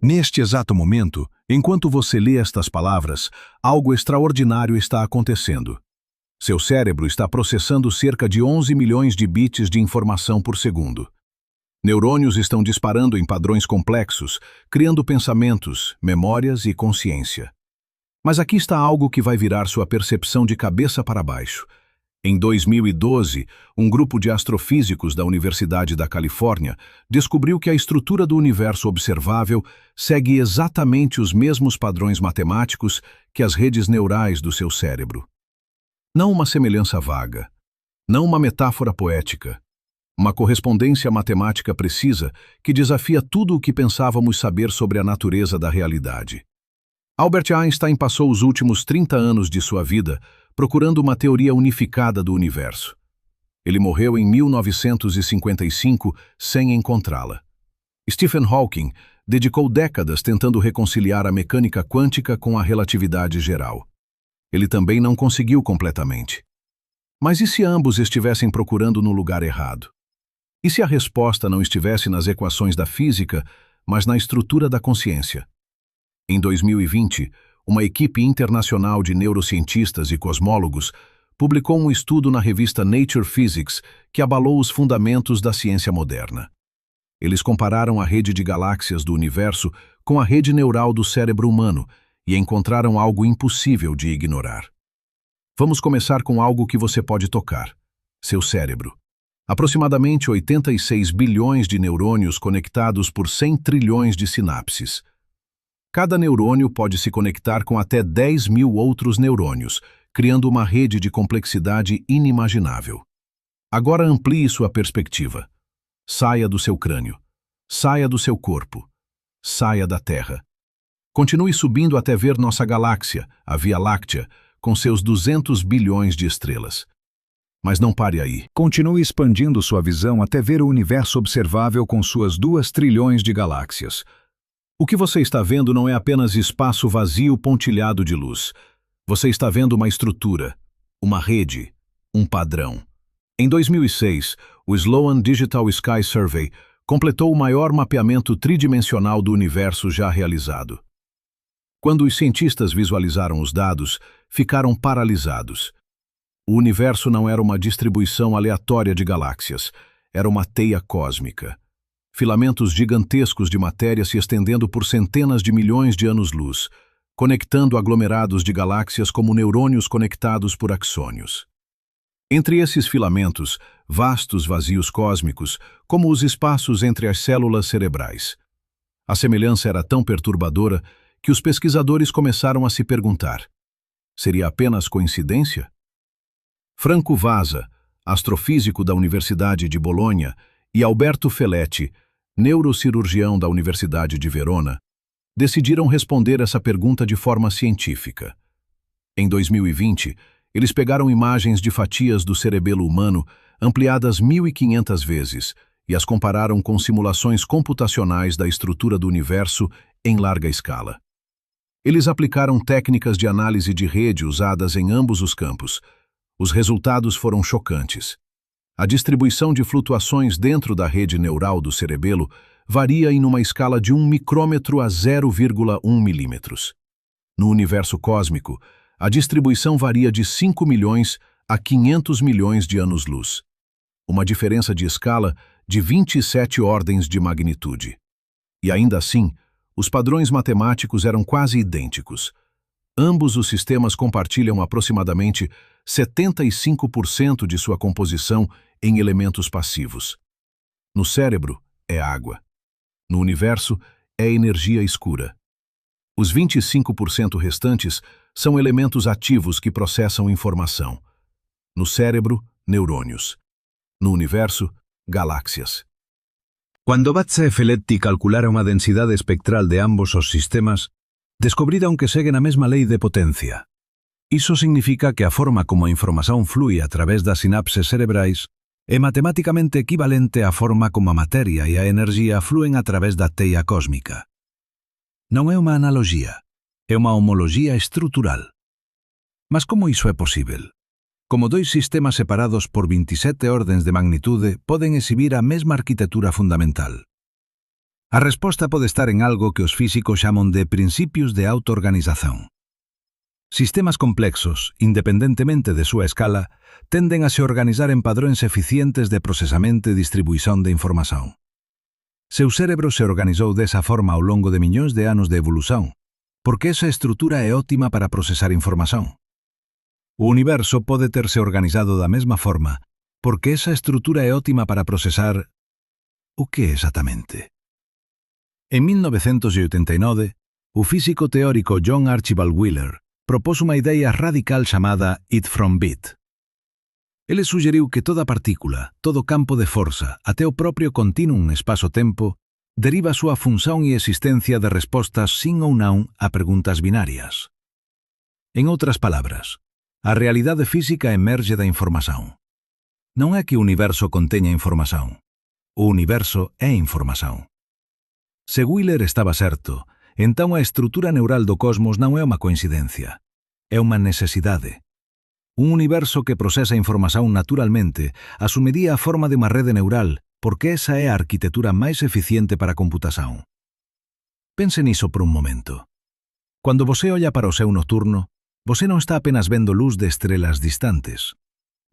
Neste exato momento, enquanto você lê estas palavras, algo extraordinário está acontecendo. Seu cérebro está processando cerca de 11 milhões de bits de informação por segundo. Neurônios estão disparando em padrões complexos, criando pensamentos, memórias e consciência. Mas aqui está algo que vai virar sua percepção de cabeça para baixo. Em 2012, um grupo de astrofísicos da Universidade da Califórnia descobriu que a estrutura do universo observável segue exatamente os mesmos padrões matemáticos que as redes neurais do seu cérebro. Não uma semelhança vaga, não uma metáfora poética, uma correspondência matemática precisa que desafia tudo o que pensávamos saber sobre a natureza da realidade. Albert Einstein passou os últimos 30 anos de sua vida procurando uma teoria unificada do universo. Ele morreu em 1955 sem encontrá-la. Stephen Hawking dedicou décadas tentando reconciliar a mecânica quântica com a relatividade geral. Ele também não conseguiu completamente. Mas e se ambos estivessem procurando no lugar errado? E se a resposta não estivesse nas equações da física, mas na estrutura da consciência? Em 2020, uma equipe internacional de neurocientistas e cosmólogos publicou um estudo na revista Nature Physics que abalou os fundamentos da ciência moderna. Eles compararam a rede de galáxias do universo com a rede neural do cérebro humano e encontraram algo impossível de ignorar. Vamos começar com algo que você pode tocar: seu cérebro. Aproximadamente 86 bilhões de neurônios conectados por 100 trilhões de sinapses. Cada neurônio pode se conectar com até 10 mil outros neurônios, criando uma rede de complexidade inimaginável. Agora amplie sua perspectiva. Saia do seu crânio. Saia do seu corpo. Saia da Terra. Continue subindo até ver nossa galáxia, a Via Láctea, com seus 200 bilhões de estrelas. Mas não pare aí. Continue expandindo sua visão até ver o universo observável com suas 2 trilhões de galáxias. O que você está vendo não é apenas espaço vazio pontilhado de luz. Você está vendo uma estrutura, uma rede, um padrão. Em 2006, o Sloan Digital Sky Survey completou o maior mapeamento tridimensional do universo já realizado. Quando os cientistas visualizaram os dados, ficaram paralisados. O universo não era uma distribuição aleatória de galáxias, era uma teia cósmica. Filamentos gigantescos de matéria se estendendo por centenas de milhões de anos-luz, conectando aglomerados de galáxias como neurônios conectados por axônios. Entre esses filamentos, vastos vazios cósmicos, como os espaços entre as células cerebrais. A semelhança era tão perturbadora que os pesquisadores começaram a se perguntar: seria apenas coincidência? Franco Vasa, astrofísico da Universidade de Bolonha, e Alberto Feletti, neurocirurgião da Universidade de Verona, decidiram responder essa pergunta de forma científica. Em 2020, eles pegaram imagens de fatias do cerebelo humano ampliadas 1.500 vezes e as compararam com simulações computacionais da estrutura do universo em larga escala. Eles aplicaram técnicas de análise de rede usadas em ambos os campos. Os resultados foram chocantes. A distribuição de flutuações dentro da rede neural do cerebelo varia em uma escala de 1 micrômetro a 0,1 milímetros. No universo cósmico, a distribuição varia de 5 milhões a 500 milhões de anos-luz. Uma diferença de escala de 27 ordens de magnitude. E ainda assim, os padrões matemáticos eram quase idênticos. Ambos os sistemas compartilham aproximadamente 75% de sua composição em elementos passivos. No cérebro, é água. No universo, é energia escura. Os 25% restantes são elementos ativos que processam informação. No cérebro, neurônios. No universo, galáxias. Quando Batza e Feletti calcularam a densidade espectral de ambos os sistemas, descobriram que seguen a mesma lei de potência. Iso significa que a forma como a información flúe a través das sinapses cerebrais é matematicamente equivalente á forma como a materia e a enerxía flúen a través da teia cósmica. Non é unha analoxía, é unha homoloxía estrutural. Mas como iso é posível? Como dois sistemas separados por 27 ordens de magnitude poden exhibir a mesma arquitectura fundamental. A resposta pode estar en algo que os físicos chamam de principios de autoorganización. Sistemas complexos, independentemente de súa escala, tenden a se organizar en padrões eficientes de procesamento e distribuición de información. Seu cérebro se organizou desa forma ao longo de millóns de anos de evolución, porque esa estrutura é óptima para procesar información. O universo pode terse organizado da mesma forma, porque esa estrutura é óptima para procesar... O que exactamente? En 1989, o físico teórico John Archibald Wheeler propôs unha idea radical chamada It from Bit. Ele sugeriu que toda partícula, todo campo de forza, até o propio continuum espaço-tempo, deriva a súa función e existencia de respostas sin ou non a preguntas binarias. En outras palabras, a realidade física emerge da información. Non é que o universo conteña información. O universo é información. Se Wheeler estaba certo, entón a estrutura neural do cosmos non é unha coincidencia. É unha necesidade. Un universo que procesa información naturalmente asumiría a forma de unha rede neural porque esa é a arquitectura máis eficiente para a computación. Pense niso por un momento. Cando você olla para o seu nocturno, você non está apenas vendo luz de estrelas distantes.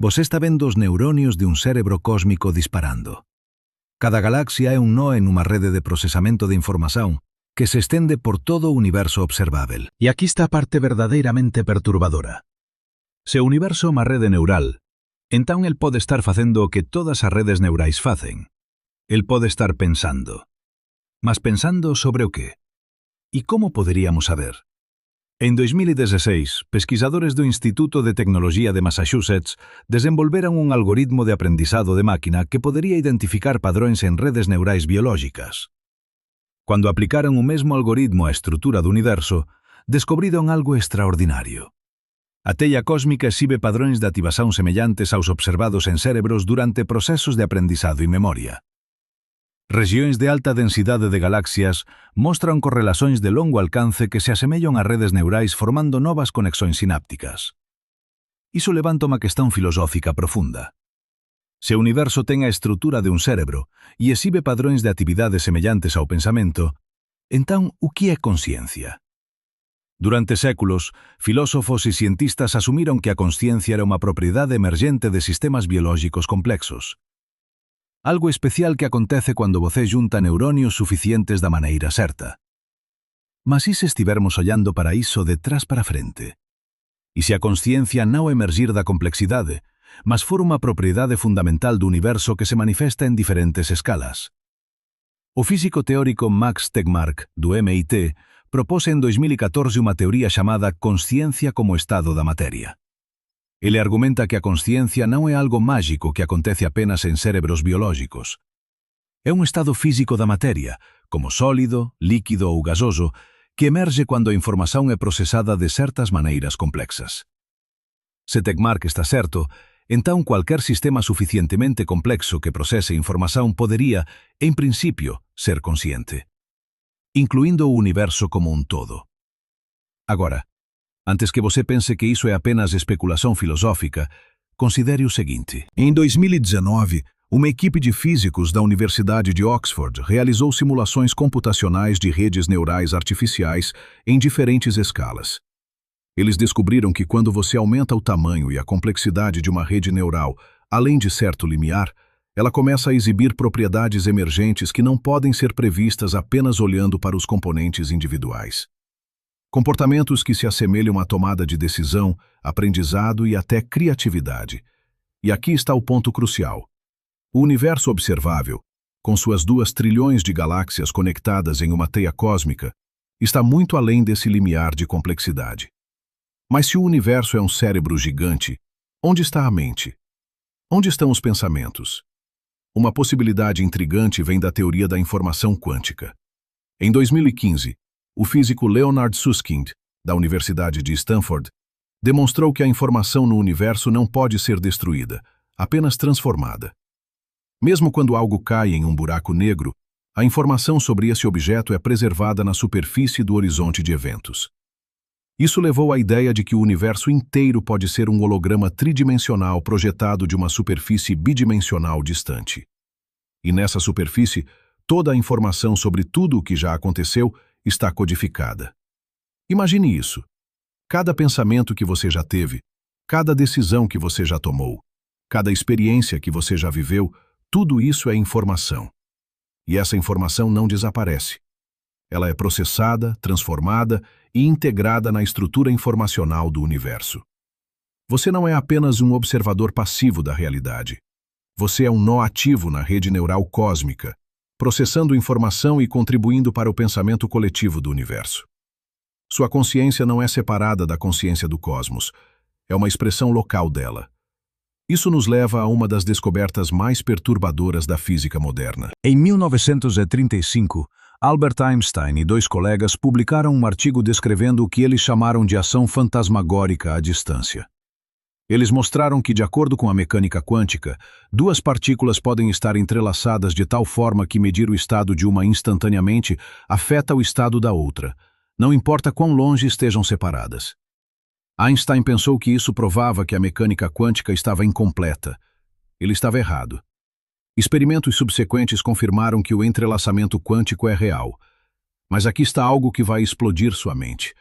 Você está vendo os neuronios de un cérebro cósmico disparando. Cada galaxia é un nodo en unha rede de procesamento de información que se estende por todo o universo observável. E aquí está a parte verdadeiramente perturbadora. Se o universo é unha rede neural, entón el pode estar facendo o que todas as redes neurais facen. El pode estar pensando. Mas pensando sobre o que? E como poderíamos saber? En 2016, pesquisadores do Instituto de Tecnología de Massachusetts desenvolveran un algoritmo de aprendizado de máquina que podería identificar padrões en redes neurais biológicas. Cuando aplicaron o mesmo algoritmo á estrutura do universo, descubriron algo extraordinario. A tella cósmica exhibe padrões de activación semellantes aos observados en cérebros durante procesos de aprendizado e memoria. Regións de alta densidade de galaxias mostran correlacións de longo alcance que se asemellan a redes neurais formando novas conexóns sinápticas. Iso levanta unha cuestión filosófica profunda. Se o universo ten a estrutura de un cérebro e exhibe padrões de actividade semellantes ao pensamento, entón, o que é consciencia? Durante séculos, filósofos e cientistas asumiron que a consciencia era unha propiedade emergente de sistemas biológicos complexos. Algo especial que acontece cando você junta neuronios suficientes da maneira certa. Mas e se estivermos ollando para iso de trás para frente? E se a consciencia non emergir da complexidade, mas for unha propiedade fundamental do universo que se manifesta en diferentes escalas? O físico teórico Max Tegmark, do MIT, propose en 2014 unha teoría chamada consciencia como estado da materia. Ele argumenta que a consciencia non é algo mágico que acontece apenas en cérebros biológicos. É un estado físico da materia, como sólido, líquido ou gasoso, que emerge cando a información é procesada de certas maneiras complexas. Se Tegmark está certo, entón cualquier sistema suficientemente complexo que procese información podería, en principio, ser consciente, incluindo o universo como un todo. Agora, antes que você pense que iso é apenas especulação filosófica, considere o seguinte. Em 2019, uma equipe de físicos da Universidade de Oxford realizou simulações computacionais de redes neurais artificiais em diferentes escalas. Eles descobriram que quando você aumenta o tamanho e a complexidade de uma rede neural, além de certo limiar, ela começa a exibir propriedades emergentes que não podem ser previstas apenas olhando para os componentes individuais. Comportamentos que se assemelham à tomada de decisão, aprendizado e até criatividade. E aqui está o ponto crucial. O universo observável, com suas 2 trilhões de galáxias conectadas em uma teia cósmica, está muito além desse limiar de complexidade. Mas se o universo é um cérebro gigante, onde está a mente? Onde estão os pensamentos? Uma possibilidade intrigante vem da teoria da informação quântica. Em 2015, o físico Leonard Susskind, da Universidade de Stanford, demonstrou que a informação no universo não pode ser destruída, apenas transformada. Mesmo quando algo cai em um buraco negro, a informação sobre esse objeto é preservada na superfície do horizonte de eventos. Isso levou à ideia de que o universo inteiro pode ser um holograma tridimensional projetado de uma superfície bidimensional distante. E nessa superfície, Toda a informação sobre tudo o que já aconteceu está codificada. Imagine isso. Cada pensamento que você já teve, cada decisão que você já tomou, cada experiência que você já viveu, tudo isso é informação. E essa informação não desaparece. Ela é processada, transformada e integrada na estrutura informacional do universo. Você não é apenas um observador passivo da realidade. Você é um nó ativo na rede neural cósmica, processando informação e contribuindo para o pensamento coletivo do universo. Sua consciência não é separada da consciência do cosmos, é uma expressão local dela. Isso nos leva a uma das descobertas mais perturbadoras da física moderna. Em 1935, Albert Einstein e 2 colegas publicaram um artigo descrevendo o que eles chamaram de ação fantasmagórica à distância. Eles mostraram que, de acordo com a mecânica quântica, 2 partículas podem estar entrelaçadas de tal forma que medir o estado de uma instantaneamente afeta o estado da outra, não importa quão longe estejam separadas. Einstein pensou que isso provava que a mecânica quântica estava incompleta. Ele estava errado. Experimentos subsequentes confirmaram que o entrelaçamento quântico é real. Mas aqui está algo que vai explodir sua mente.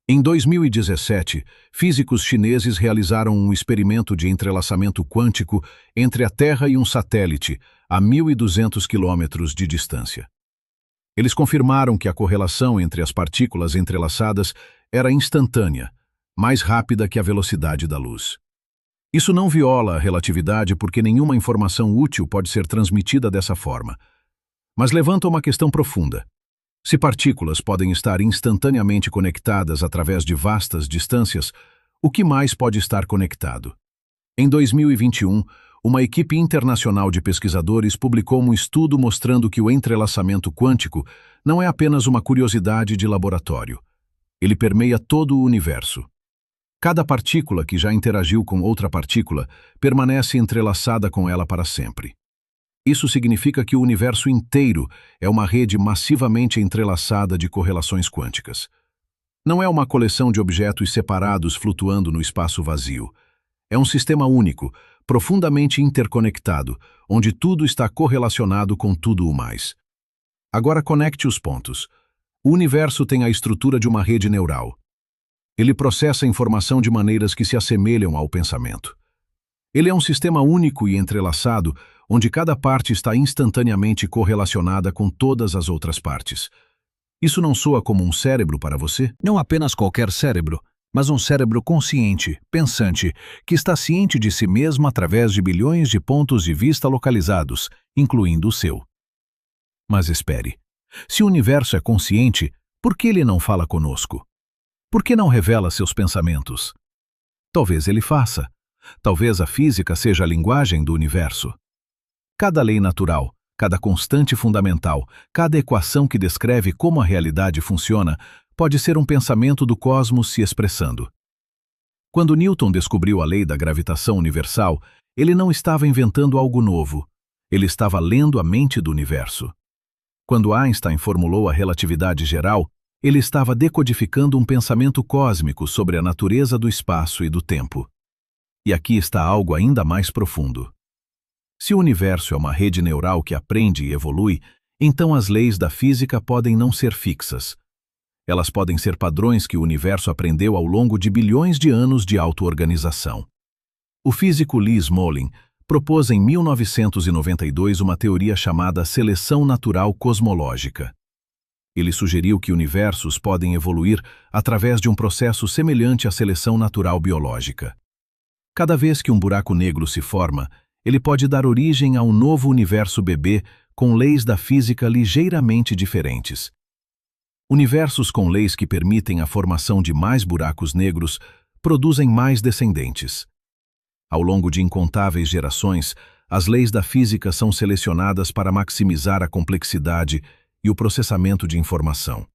Em 2017, físicos chineses realizaram um experimento de entrelaçamento quântico entre a Terra e um satélite, a 1.200 quilômetros de distância. Eles confirmaram que a correlação entre as partículas entrelaçadas era instantânea, mais rápida que a velocidade da luz. Isso não viola a relatividade porque nenhuma informação útil pode ser transmitida dessa forma. Mas levanta uma questão profunda. Se partículas podem estar instantaneamente conectadas através de vastas distâncias, o que mais pode estar conectado? Em 2021, uma equipe internacional de pesquisadores publicou um estudo mostrando que o entrelaçamento quântico não é apenas uma curiosidade de laboratório. Ele permeia todo o universo. Cada partícula que já interagiu com outra partícula permanece entrelaçada com ela para sempre. Isso significa que o universo inteiro é uma rede massivamente entrelaçada de correlações quânticas. Não é uma coleção de objetos separados flutuando no espaço vazio. É um sistema único, profundamente interconectado, onde tudo está correlacionado com tudo o mais. Agora conecte os pontos. O universo tem a estrutura de uma rede neural. Ele processa informação de maneiras que se assemelham ao pensamento. Ele é um sistema único e entrelaçado, onde cada parte está instantaneamente correlacionada com todas as outras partes. Isso não soa como um cérebro para você? Não apenas qualquer cérebro, mas um cérebro consciente, pensante, que está ciente de si mesmo através de bilhões de pontos de vista localizados, incluindo o seu. Mas espere, se o universo é consciente, por que ele não fala conosco? Por que não revela seus pensamentos? Talvez ele faça. Talvez a física seja a linguagem do universo. Cada lei natural, cada constante fundamental, cada equação que descreve como a realidade funciona, pode ser um pensamento do cosmos se expressando. Quando Newton descobriu a lei da gravitação universal, ele não estava inventando algo novo. Ele estava lendo a mente do universo. Quando Einstein formulou a relatividade geral, ele estava decodificando um pensamento cósmico sobre a natureza do espaço e do tempo. E aqui está algo ainda mais profundo. Se o universo é uma rede neural que aprende e evolui, então as leis da física podem não ser fixas. Elas podem ser padrões que o universo aprendeu ao longo de bilhões de anos de auto-organização. O físico Lee Smolin propôs em 1992 uma teoria chamada seleção natural cosmológica. Ele sugeriu que universos podem evoluir através de um processo semelhante à seleção natural biológica. Cada vez que um buraco negro se forma, ele pode dar origem a um novo universo bebê com leis da física ligeiramente diferentes. Universos com leis que permitem a formação de mais buracos negros produzem mais descendentes. Ao longo de incontáveis gerações, as leis da física são selecionadas para maximizar a complexidade e o processamento de informação.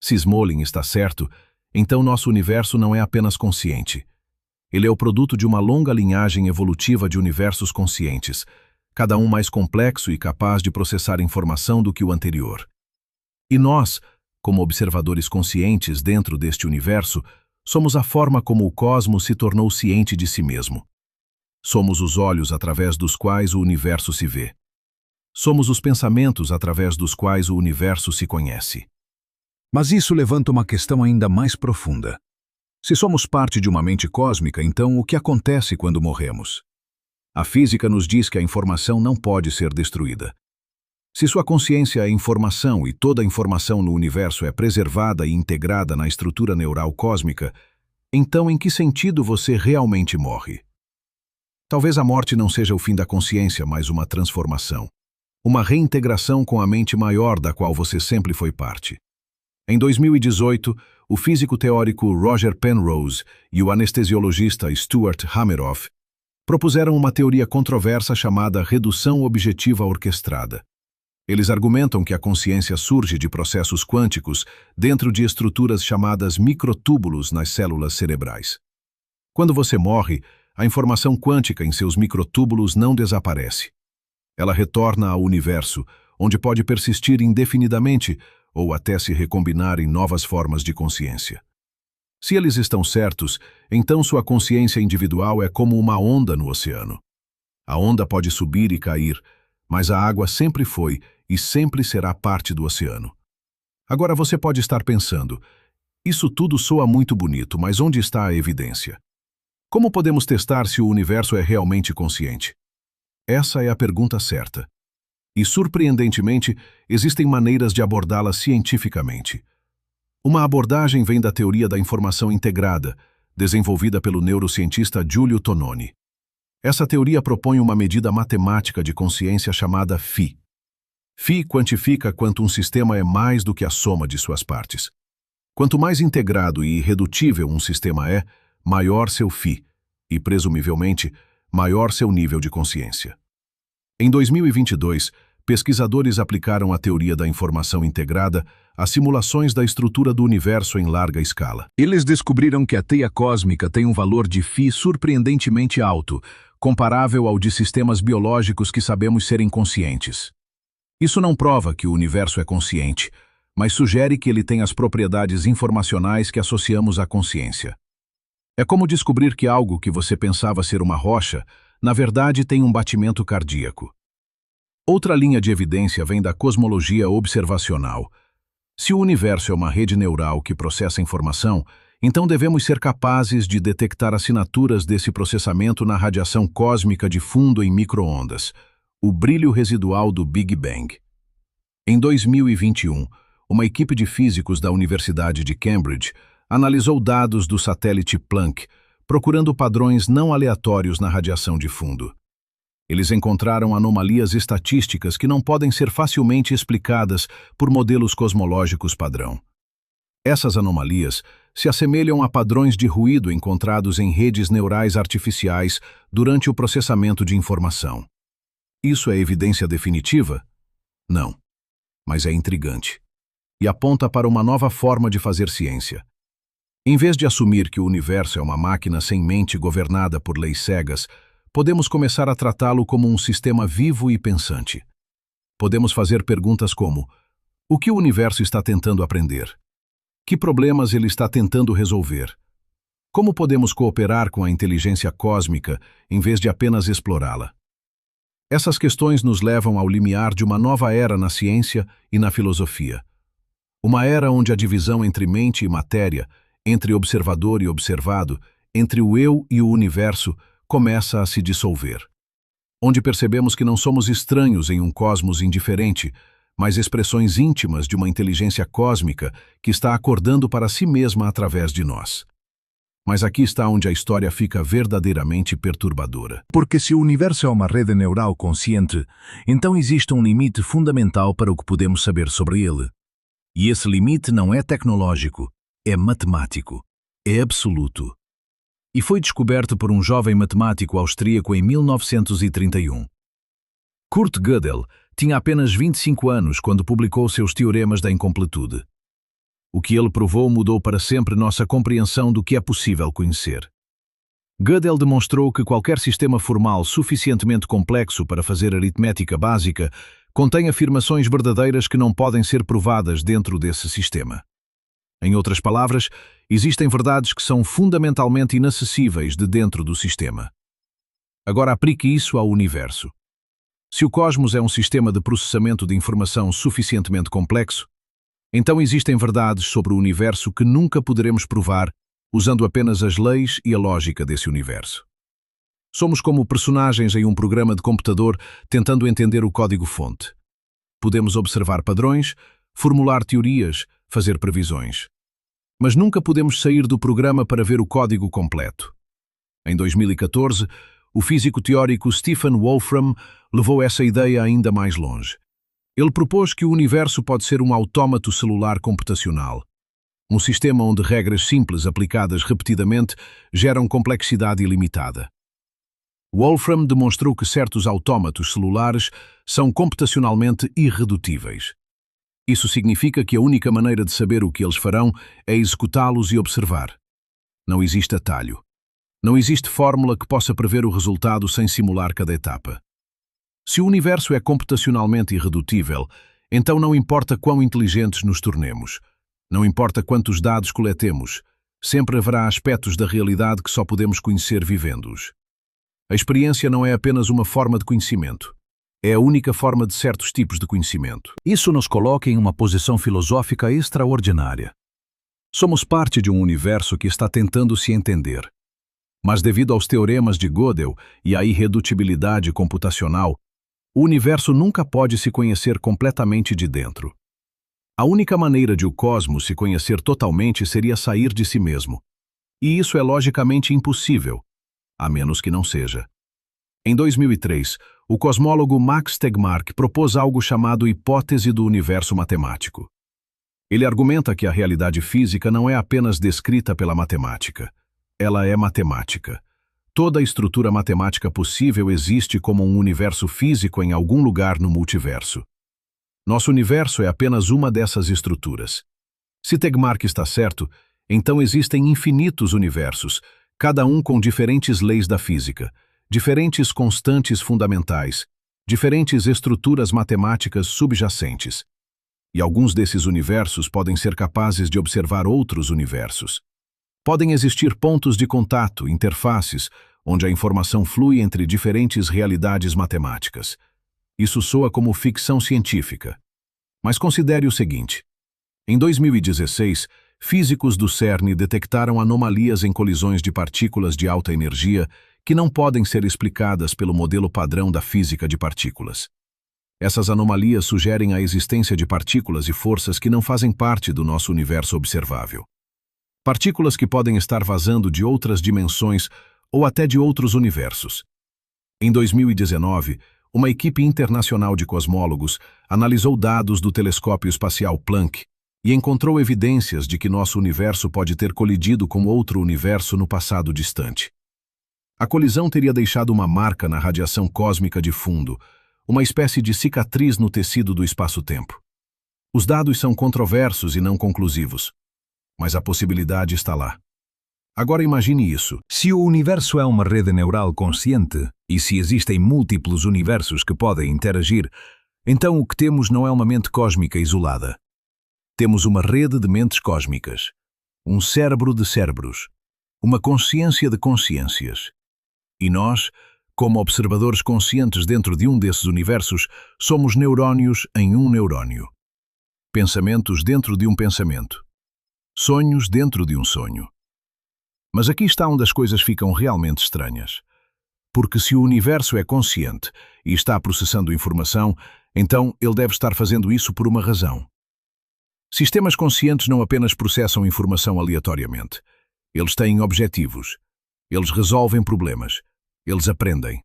Se Smolin está certo, então nosso universo não é apenas consciente. Ele é o produto de uma longa linhagem evolutiva de universos conscientes, cada um mais complexo e capaz de processar informação do que o anterior. E nós, como observadores conscientes dentro deste universo, somos a forma como o cosmos se tornou ciente de si mesmo. Somos os olhos através dos quais o universo se vê. Somos os pensamentos através dos quais o universo se conhece. Mas isso levanta uma questão ainda mais profunda. Se somos parte de uma mente cósmica, então o que acontece quando morremos? A física nos diz que a informação não pode ser destruída. Se sua consciência é informação e toda a informação no universo é preservada e integrada na estrutura neural cósmica, então em que sentido você realmente morre? Talvez a morte não seja o fim da consciência, mas uma transformação. Uma reintegração com a mente maior da qual você sempre foi parte. Em 2018, o físico teórico Roger Penrose e o anestesiologista Stuart Hameroff propuseram uma teoria controversa chamada redução objetiva orquestrada. Eles argumentam que a consciência surge de processos quânticos dentro de estruturas chamadas microtúbulos nas células cerebrais. Quando você morre, a informação quântica em seus microtúbulos não desaparece. Ela retorna ao universo, onde pode persistir indefinidamente ou até se recombinar em novas formas de consciência. Se eles estão certos, então sua consciência individual é como uma onda no oceano. A onda pode subir e cair, mas a água sempre foi e sempre será parte do oceano. Agora você pode estar pensando, isso tudo soa muito bonito, mas onde está a evidência? Como podemos testar se o universo é realmente consciente? Essa é a pergunta certa. E, surpreendentemente, existem maneiras de abordá-la cientificamente. Uma abordagem vem da teoria da informação integrada, desenvolvida pelo neurocientista Giulio Tononi. Essa teoria propõe uma medida matemática de consciência chamada φ. Φ quantifica quanto um sistema é mais do que a soma de suas partes. Quanto mais integrado e irredutível um sistema é, maior seu φ, e, presumivelmente, maior seu nível de consciência. Em 2022, pesquisadores aplicaram a teoria da informação integrada a simulações da estrutura do universo em larga escala. Eles descobriram que a teia cósmica tem um valor de φ surpreendentemente alto, comparável ao de sistemas biológicos que sabemos serem conscientes. Isso não prova que o universo é consciente, mas sugere que ele tem as propriedades informacionais que associamos à consciência. É como descobrir que algo que você pensava ser uma rocha, na verdade tem um batimento cardíaco. Outra linha de evidência vem da cosmologia observacional. Se o universo é uma rede neural que processa informação, então devemos ser capazes de detectar assinaturas desse processamento na radiação cósmica de fundo em micro-ondas, o brilho residual do Big Bang. Em 2021, uma equipe de físicos da Universidade de Cambridge analisou dados do satélite Planck, procurando padrões não aleatórios na radiação de fundo. Eles encontraram anomalias estatísticas que não podem ser facilmente explicadas por modelos cosmológicos padrão. Essas anomalias se assemelham a padrões de ruído encontrados em redes neurais artificiais durante o processamento de informação. Isso é evidência definitiva? Não. Mas é intrigante. E aponta para uma nova forma de fazer ciência. Em vez de assumir que o universo é uma máquina sem mente governada por leis cegas, podemos começar a tratá-lo como um sistema vivo e pensante. Podemos fazer perguntas como: o que o universo está tentando aprender? Que problemas ele está tentando resolver? Como podemos cooperar com a inteligência cósmica em vez de apenas explorá-la? Essas questões nos levam ao limiar de uma nova era na ciência e na filosofia. Uma era onde a divisão entre mente e matéria, entre observador e observado, entre o eu e o universo, começa a se dissolver. Onde percebemos que não somos estranhos em um cosmos indiferente, mas expressões íntimas de uma inteligência cósmica que está acordando para si mesma através de nós. Mas aqui está onde a história fica verdadeiramente perturbadora. Porque se o universo é uma rede neural consciente, então existe um limite fundamental para o que podemos saber sobre ele. E esse limite não é tecnológico, é matemático, é absoluto. E foi descoberto por um jovem matemático austríaco em 1931. Kurt Gödel tinha apenas 25 anos quando publicou seus teoremas da incompletude. O que ele provou mudou para sempre nossa compreensão do que é possível conhecer. Gödel demonstrou que qualquer sistema formal suficientemente complexo para fazer aritmética básica contém afirmações verdadeiras que não podem ser provadas dentro desse sistema. Em outras palavras, existem verdades que são fundamentalmente inacessíveis de dentro do sistema. Agora aplique isso ao universo. Se o cosmos é um sistema de processamento de informação suficientemente complexo, então existem verdades sobre o universo que nunca poderemos provar usando apenas as leis e a lógica desse universo. Somos como personagens em um programa de computador tentando entender o código-fonte. Podemos observar padrões, formular teorias, fazer previsões. Mas nunca podemos sair do programa para ver o código completo. Em 2014, o físico teórico Stephen Wolfram levou essa ideia ainda mais longe. Ele propôs que o universo pode ser um autômato celular computacional, um sistema onde regras simples aplicadas repetidamente geram complexidade ilimitada. Wolfram demonstrou que certos autômatos celulares são computacionalmente irredutíveis. Isso significa que a única maneira de saber o que eles farão é executá-los e observar. Não existe atalho. Não existe fórmula que possa prever o resultado sem simular cada etapa. Se o universo é computacionalmente irredutível, então não importa quão inteligentes nos tornemos, não importa quantos dados coletemos, sempre haverá aspectos da realidade que só podemos conhecer vivendo-os. A experiência não é apenas uma forma de conhecimento. É a única forma de certos tipos de conhecimento. Isso nos coloca em uma posição filosófica extraordinária. Somos parte de um universo que está tentando se entender. Mas devido aos teoremas de Gödel e à irredutibilidade computacional, o universo nunca pode se conhecer completamente de dentro. A única maneira de o cosmos se conhecer totalmente seria sair de si mesmo. E isso é logicamente impossível, a menos que não seja. Em 2003, o cosmólogo Max Tegmark propôs algo chamado hipótese do universo matemático. Ele argumenta que a realidade física não é apenas descrita pela matemática. Ela é matemática. Toda a estrutura matemática possível existe como um universo físico em algum lugar no multiverso. Nosso universo é apenas uma dessas estruturas. Se Tegmark está certo, então existem infinitos universos, cada um com diferentes leis da física, diferentes constantes fundamentais, diferentes estruturas matemáticas subjacentes. E alguns desses universos podem ser capazes de observar outros universos. Podem existir pontos de contato, interfaces, onde a informação flui entre diferentes realidades matemáticas. Isso soa como ficção científica. Mas considere o seguinte. Em 2016, físicos do CERN detectaram anomalias em colisões de partículas de alta energia que não podem ser explicadas pelo modelo padrão da física de partículas. Essas anomalias sugerem a existência de partículas e forças que não fazem parte do nosso universo observável. Partículas que podem estar vazando de outras dimensões ou até de outros universos. Em 2019, uma equipe internacional de cosmólogos analisou dados do telescópio espacial Planck e encontrou evidências de que nosso universo pode ter colidido com outro universo no passado distante. A colisão teria deixado uma marca na radiação cósmica de fundo, uma espécie de cicatriz no tecido do espaço-tempo. Os dados são controversos e não conclusivos, mas a possibilidade está lá. Agora imagine isso. Se o universo é uma rede neural consciente, e se existem múltiplos universos que podem interagir, então o que temos não é uma mente cósmica isolada. Temos uma rede de mentes cósmicas, um cérebro de cérebros, uma consciência de consciências. E nós, como observadores conscientes dentro de um desses universos, somos neurônios em um neurônio. Pensamentos dentro de um pensamento. Sonhos dentro de um sonho. Mas aqui está onde as coisas ficam realmente estranhas. Porque se o universo é consciente e está processando informação, então ele deve estar fazendo isso por uma razão. Sistemas conscientes não apenas processam informação aleatoriamente. Eles têm objetivos. Eles resolvem problemas. Eles aprendem.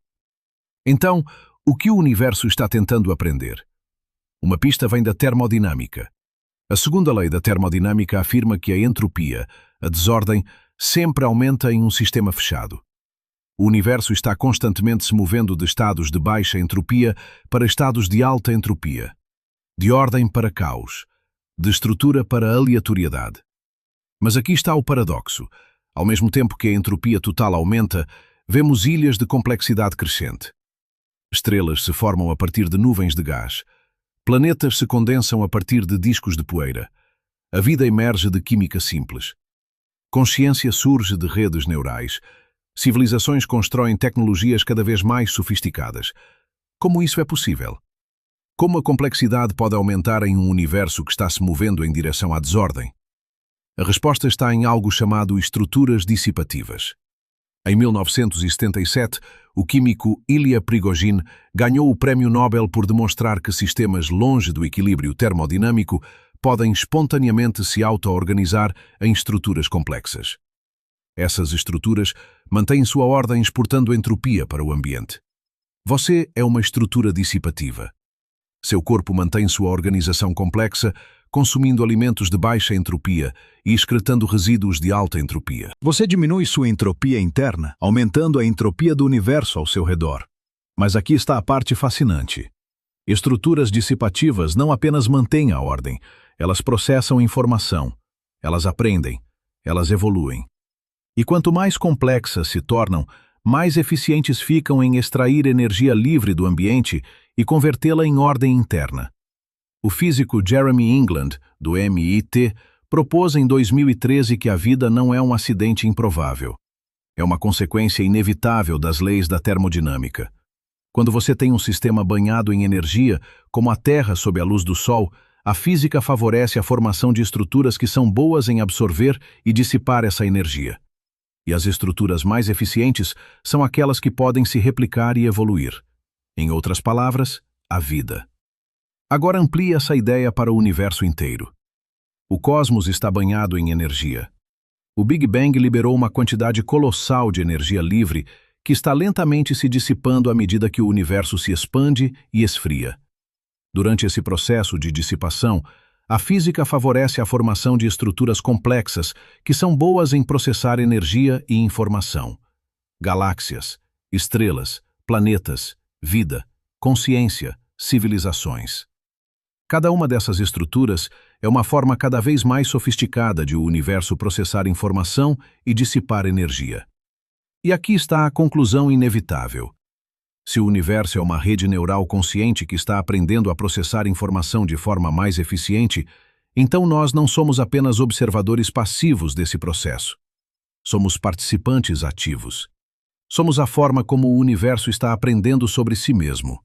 Então, o que o universo está tentando aprender? Uma pista vem da termodinâmica. A segunda lei da termodinâmica afirma que a entropia, a desordem, sempre aumenta em um sistema fechado. O universo está constantemente se movendo de estados de baixa entropia para estados de alta entropia, de ordem para caos, de estrutura para aleatoriedade. Mas aqui está o paradoxo. Ao mesmo tempo que a entropia total aumenta, vemos ilhas de complexidade crescente. Estrelas se formam a partir de nuvens de gás. Planetas se condensam a partir de discos de poeira. A vida emerge de química simples. Consciência surge de redes neurais. Civilizações constroem tecnologias cada vez mais sofisticadas. Como isso é possível? Como a complexidade pode aumentar em um universo que está se movendo em direção à desordem? A resposta está em algo chamado estruturas dissipativas. Em 1977, o químico Ilya Prigogine ganhou o Prémio Nobel por demonstrar que sistemas longe do equilíbrio termodinâmico podem espontaneamente se auto-organizar em estruturas complexas. Essas estruturas mantêm sua ordem exportando entropia para o ambiente. Você é uma estrutura dissipativa. Seu corpo mantém sua organização complexa, consumindo alimentos de baixa entropia e excretando resíduos de alta entropia. Você diminui sua entropia interna, aumentando a entropia do universo ao seu redor. Mas aqui está a parte fascinante. Estruturas dissipativas não apenas mantêm a ordem, elas processam informação, elas aprendem, elas evoluem. E quanto mais complexas se tornam, mais eficientes ficam em extrair energia livre do ambiente e convertê-la em ordem interna. O físico Jeremy England, do MIT, propôs em 2013 que a vida não é um acidente improvável. É uma consequência inevitável das leis da termodinâmica. Quando você tem um sistema banhado em energia, como a Terra sob a luz do Sol, a física favorece a formação de estruturas que são boas em absorver e dissipar essa energia. E as estruturas mais eficientes são aquelas que podem se replicar e evoluir. Em outras palavras, a vida. Agora amplie essa ideia para o universo inteiro. O cosmos está banhado em energia. O Big Bang liberou uma quantidade colossal de energia livre que está lentamente se dissipando à medida que o universo se expande e esfria. Durante esse processo de dissipação, a física favorece a formação de estruturas complexas que são boas em processar energia e informação. Galáxias, estrelas, planetas, vida, consciência, civilizações. Cada uma dessas estruturas é uma forma cada vez mais sofisticada de o universo processar informação e dissipar energia. E aqui está a conclusão inevitável. Se o universo é uma rede neural consciente que está aprendendo a processar informação de forma mais eficiente, então nós não somos apenas observadores passivos desse processo. Somos participantes ativos. Somos a forma como o universo está aprendendo sobre si mesmo.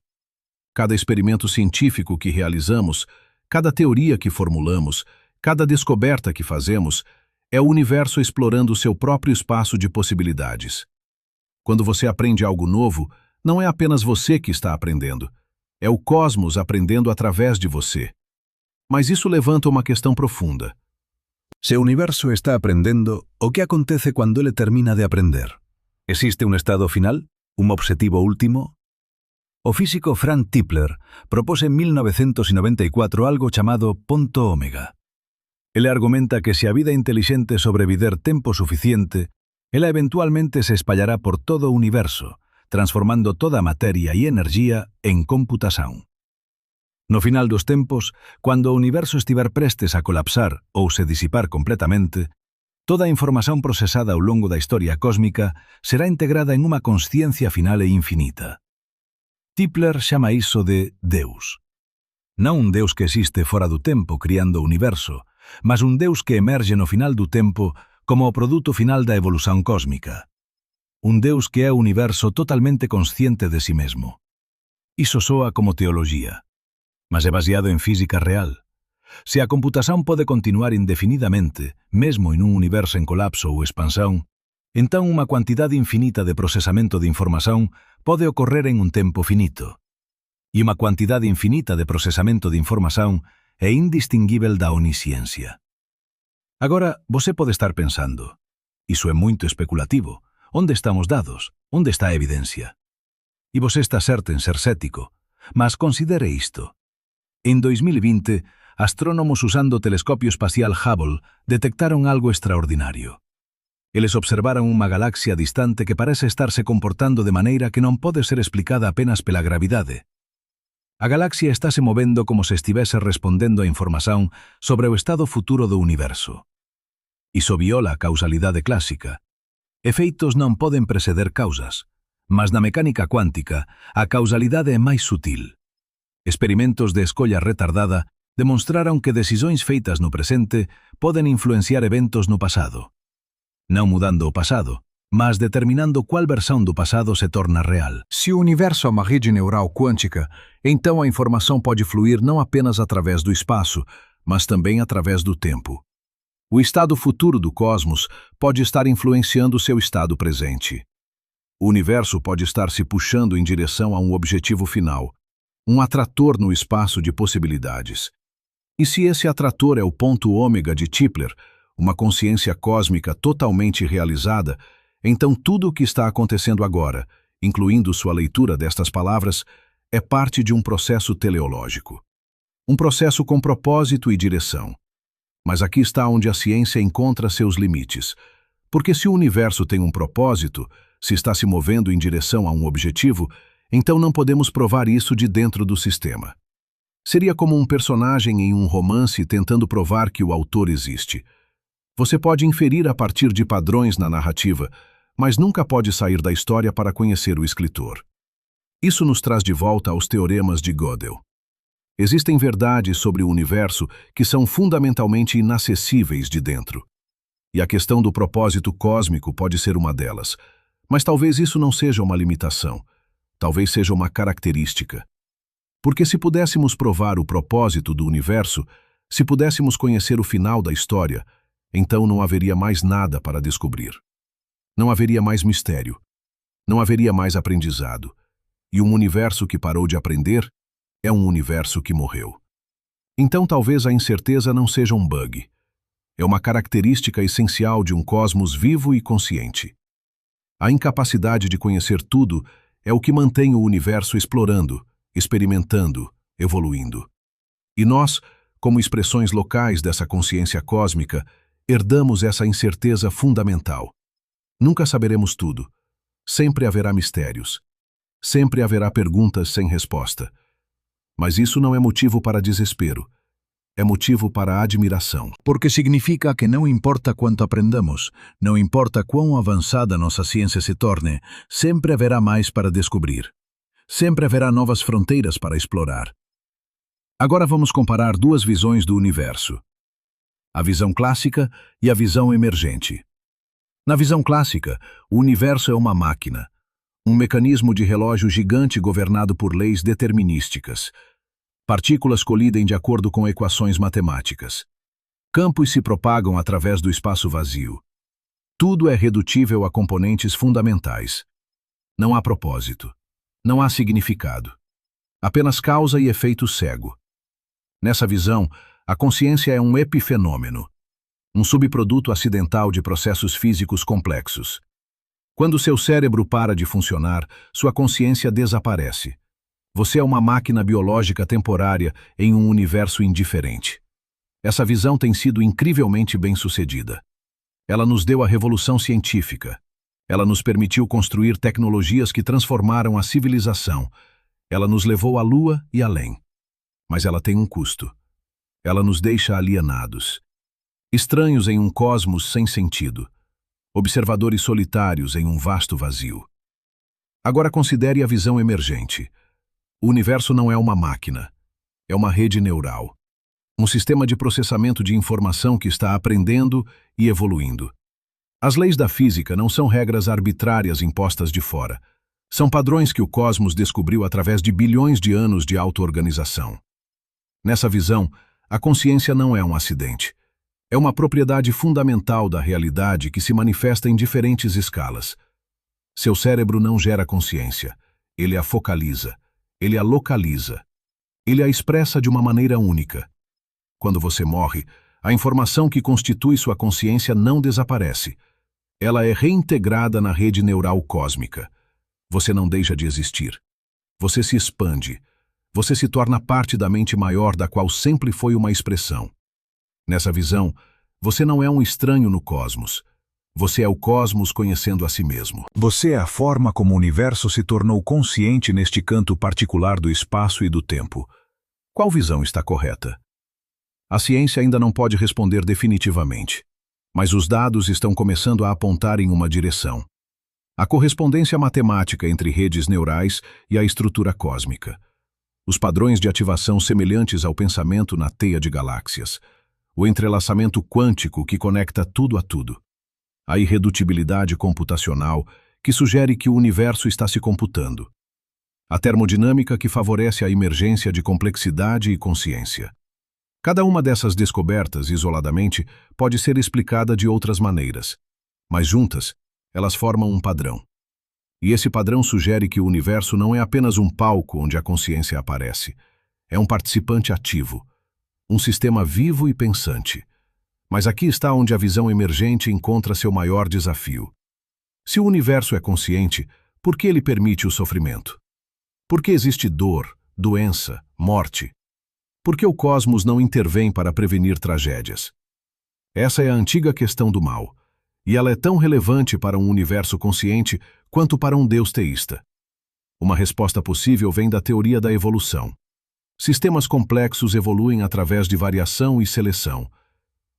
Cada experimento científico que realizamos, cada teoria que formulamos, cada descoberta que fazemos, é o universo explorando seu próprio espaço de possibilidades. Quando você aprende algo novo, não é apenas você que está aprendendo, é o cosmos aprendendo através de você. Mas isso levanta uma questão profunda. Se o universo está aprendendo, o que acontece quando ele termina de aprender? Existe um estado final? Um objetivo último? O físico Frank Tipler propôs en 1994 algo chamado ponto ómega. Ele argumenta que se a vida inteligente sobreviver tempo suficiente, ela eventualmente se espallará por todo o universo, transformando toda a materia e energía en computación. No final dos tempos, cando o universo estiver prestes a colapsar ou se disipar completamente, toda a información procesada ao longo da historia cósmica será integrada en unha consciencia final e infinita. Tipler chama iso de Deus. Non un Deus que existe fora do tempo criando o universo, mas un Deus que emerge no final do tempo como o produto final da evolución cósmica. Un Deus que é o universo totalmente consciente de si mesmo. Iso soa como teoloxía, mas é baseado en física real. Se a computación pode continuar indefinidamente, mesmo en un universo en colapso ou expansón, entón unha cuantidade infinita de procesamento de información pode ocorrer en un tempo finito. E unha cuantidade infinita de procesamento de información é indistinguível da onisciencia. Agora, você pode estar pensando, iso é moito especulativo, onde están os dados? Onde está a evidencia? E você está certo en ser cético, mas considere isto. En 2020, astrónomos usando o telescopio espacial Hubble detectaron algo extraordinario. Eles observaron unha galaxia distante que parece estarse comportando de maneira que non pode ser explicada apenas pela gravidade. A galaxia estáse movendo como se estivese respondendo a información sobre o estado futuro do universo. Iso viola a causalidade clásica. Efeitos non poden preceder causas, mas na mecánica cuántica a causalidade é máis sutil. Experimentos de escolla retardada demonstraron que decisóns feitas no presente poden influenciar eventos no pasado. Non mudando o pasado, mas determinando qual versão do passado se torna real. Se o universo é uma rede neural quântica, então a informação pode fluir não apenas através do espaço, mas também através do tempo. O estado futuro do cosmos pode estar influenciando seu estado presente. O universo pode estar se puxando em direção a um objetivo final, um atrator no espaço de possibilidades. E se esse atrator é o ponto ômega de Tipler, uma consciência cósmica totalmente realizada, então tudo o que está acontecendo agora, incluindo sua leitura destas palavras, é parte de um processo teleológico. Um processo com propósito e direção. Mas aqui está onde a ciência encontra seus limites. Porque se o universo tem um propósito, se está se movendo em direção a um objetivo, então não podemos provar isso de dentro do sistema. Seria como um personagem em um romance tentando provar que o autor existe. Você pode inferir a partir de padrões na narrativa, mas nunca pode sair da história para conhecer o escritor. Isso nos traz de volta aos teoremas de Gödel. Existem verdades sobre o universo que são fundamentalmente inacessíveis de dentro. E a questão do propósito cósmico pode ser uma delas. Mas talvez isso não seja uma limitação. Talvez seja uma característica. Porque se pudéssemos provar o propósito do universo, se pudéssemos conhecer o final da história, então não haveria mais nada para descobrir. Não haveria mais mistério. Não haveria mais aprendizado. E um universo que parou de aprender é um universo que morreu. Então talvez a incerteza não seja um bug. É uma característica essencial de um cosmos vivo e consciente. A incapacidade de conhecer tudo é o que mantém o universo explorando, experimentando, evoluindo. E nós, como expressões locais dessa consciência cósmica, herdamos essa incerteza fundamental. Nunca saberemos tudo. Sempre haverá mistérios. Sempre haverá perguntas sem resposta. Mas isso não é motivo para desespero. É motivo para admiração. Porque significa que não importa quanto aprendamos, não importa quão avançada nossa ciência se torne, sempre haverá mais para descobrir. Sempre haverá novas fronteiras para explorar. Agora vamos comparar duas visões do universo. A visão clássica e a visão emergente. Na visão clássica, o universo é uma máquina, um mecanismo de relógio gigante governado por leis determinísticas. Partículas colidem de acordo com equações matemáticas. Campos se propagam através do espaço vazio. Tudo é redutível a componentes fundamentais. Não há propósito. Não há significado. Apenas causa e efeito cego. Nessa visão, a consciência é um epifenômeno, um subproduto acidental de processos físicos complexos. Quando seu cérebro para de funcionar, sua consciência desaparece. Você é uma máquina biológica temporária em um universo indiferente. Essa visão tem sido incrivelmente bem-sucedida. Ela nos deu a revolução científica. Ela nos permitiu construir tecnologias que transformaram a civilização. Ela nos levou à Lua e além. Mas ela tem um custo. Ela nos deixa alienados. Estranhos em um cosmos sem sentido. Observadores solitários em um vasto vazio. Agora considere a visão emergente. O universo não é uma máquina. É uma rede neural. Um sistema de processamento de informação que está aprendendo e evoluindo. As leis da física não são regras arbitrárias impostas de fora. São padrões que o cosmos descobriu através de bilhões de anos de auto-organização. Nessa visão, a consciência não é um acidente. É uma propriedade fundamental da realidade que se manifesta em diferentes escalas. Seu cérebro não gera consciência. Ele a focaliza. Ele a localiza. Ele a expressa de uma maneira única. Quando você morre, a informação que constitui sua consciência não desaparece. Ela é reintegrada na rede neural cósmica. Você não deixa de existir. Você se expande. Você se torna parte da mente maior da qual sempre foi uma expressão. Nessa visão, você não é um estranho no cosmos. Você é o cosmos conhecendo a si mesmo. Você é a forma como o universo se tornou consciente neste canto particular do espaço e do tempo. Qual visão está correta? A ciência ainda não pode responder definitivamente, mas os dados estão começando a apontar em uma direção. A correspondência matemática entre redes neurais e a estrutura cósmica. Os padrões de ativação semelhantes ao pensamento na teia de galáxias. O entrelaçamento quântico que conecta tudo a tudo. a irredutibilidade computacional, que sugere que o universo está se computando, a termodinâmica, que favorece a emergência de complexidade e consciência. Cada uma dessas descobertas, isoladamente, pode ser explicada de outras maneiras, mas juntas, elas formam um padrão. E esse padrão sugere que o universo não é apenas um palco onde a consciência aparece. É um participante ativo, um sistema vivo e pensante. Mas aqui está onde a visão emergente encontra seu maior desafio. Se o universo é consciente, por que ele permite o sofrimento? Por que existe dor, doença, morte? Por que o cosmos não intervém para prevenir tragédias? Essa é a antiga questão do mal, e ela é tão relevante para um universo consciente quanto para um Deus teísta. Uma resposta possível vem da teoria da evolução. Sistemas complexos evoluem através de variação e seleção.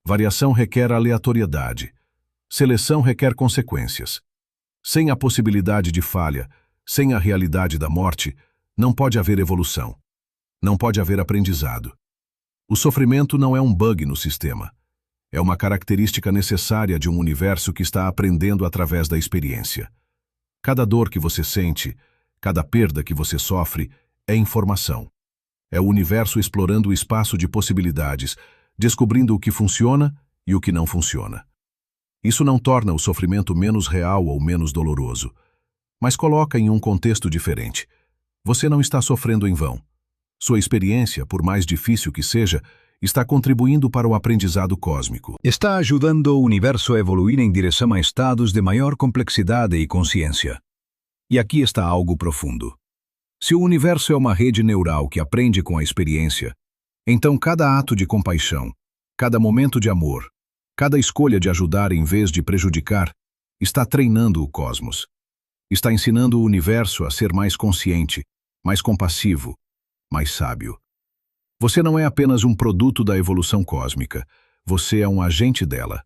Variação requer aleatoriedade. Seleção requer consequências. Sem a possibilidade de falha, sem a realidade da morte, não pode haver evolução. Não pode haver aprendizado. O sofrimento não é um bug no sistema. É uma característica necessária de um universo que está aprendendo através da experiência. Cada dor que você sente, cada perda que você sofre, é informação. É o universo explorando o espaço de possibilidades, descobrindo o que funciona e o que não funciona. Isso não torna o sofrimento menos real ou menos doloroso, mas coloca em um contexto diferente. Você não está sofrendo em vão. Sua experiência, por mais difícil que seja, está contribuindo para o aprendizado cósmico. Está ajudando o universo a evoluir em direção a estados de maior complexidade e consciência. E aqui está algo profundo. Se o universo é uma rede neural que aprende com a experiência, então cada ato de compaixão, cada momento de amor, cada escolha de ajudar em vez de prejudicar, está treinando o cosmos. Está ensinando o universo a ser mais consciente, mais compassivo, mais sábio. Você não é apenas um produto da evolução cósmica, você é um agente dela.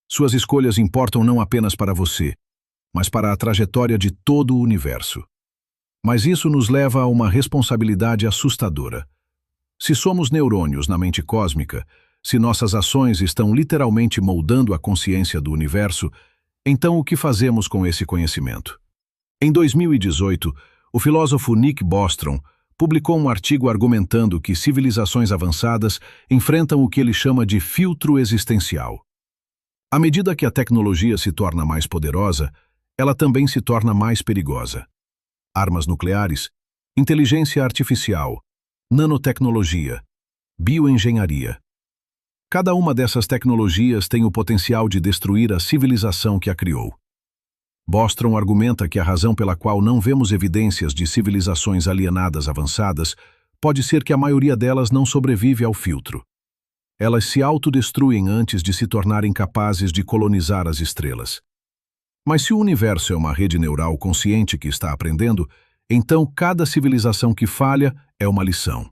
Suas escolhas importam não apenas para você, mas para a trajetória de todo o universo. Mas isso nos leva a uma responsabilidade assustadora. Se somos neurônios na mente cósmica, se nossas ações estão literalmente moldando a consciência do universo, então o que fazemos com esse conhecimento? Em 2018, o filósofo Nick Bostrom publicou um artigo argumentando que civilizações avançadas enfrentam o que ele chama de filtro existencial. À medida que a tecnologia se torna mais poderosa, ela também se torna mais perigosa. Armas nucleares, inteligência artificial, nanotecnologia, bioengenharia. Cada uma dessas tecnologias tem o potencial de destruir a civilização que a criou. Bostrom argumenta que a razão pela qual não vemos evidências de civilizações alienadas avançadas pode ser que a maioria delas não sobrevive ao filtro. Elas se autodestruem antes de se tornarem capazes de colonizar as estrelas. Mas se o universo é uma rede neural consciente que está aprendendo, então cada civilização que falha é uma lição.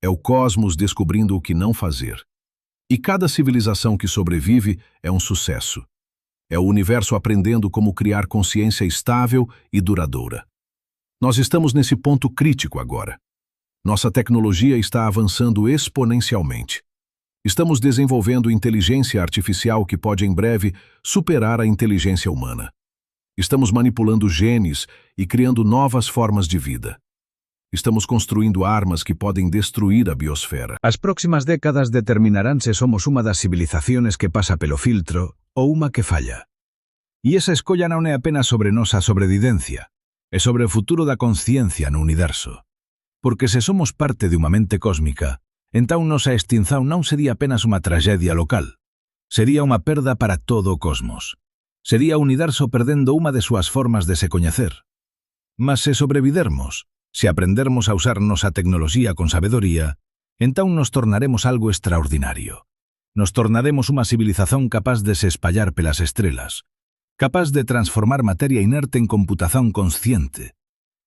É o cosmos descobrindo o que não fazer. E cada civilização que sobrevive é um sucesso. É o universo aprendendo como criar consciência estável e duradoura. Nós estamos nesse ponto crítico agora. Nossa tecnologia está avançando exponencialmente. Estamos desenvolvendo inteligência artificial que pode em breve superar a inteligência humana. Estamos manipulando genes e criando novas formas de vida. Estamos construindo armas que podem destruir a biosfera. As próximas décadas determinarán se somos uma das civilizaciones que pasa pelo filtro ou uma que falla. E esa escolla non é apenas sobre nosa sobrevivencia, é sobre o futuro da consciencia no universo. Porque se somos parte de unha mente cósmica, entón nosa extinción non sería apenas unha tragedia local. Sería unha perda para todo o cosmos. Sería o universo perdendo unha de súas formas de se coñecer. Mas se sobrevivermos, se aprendermos a usar nosa tecnoloxía con sabedoría, entón nos tornaremos algo extraordinario. Nos tornaremos unha civilización capaz de se espallar pelas estrelas, capaz de transformar materia inerte en computación consciente,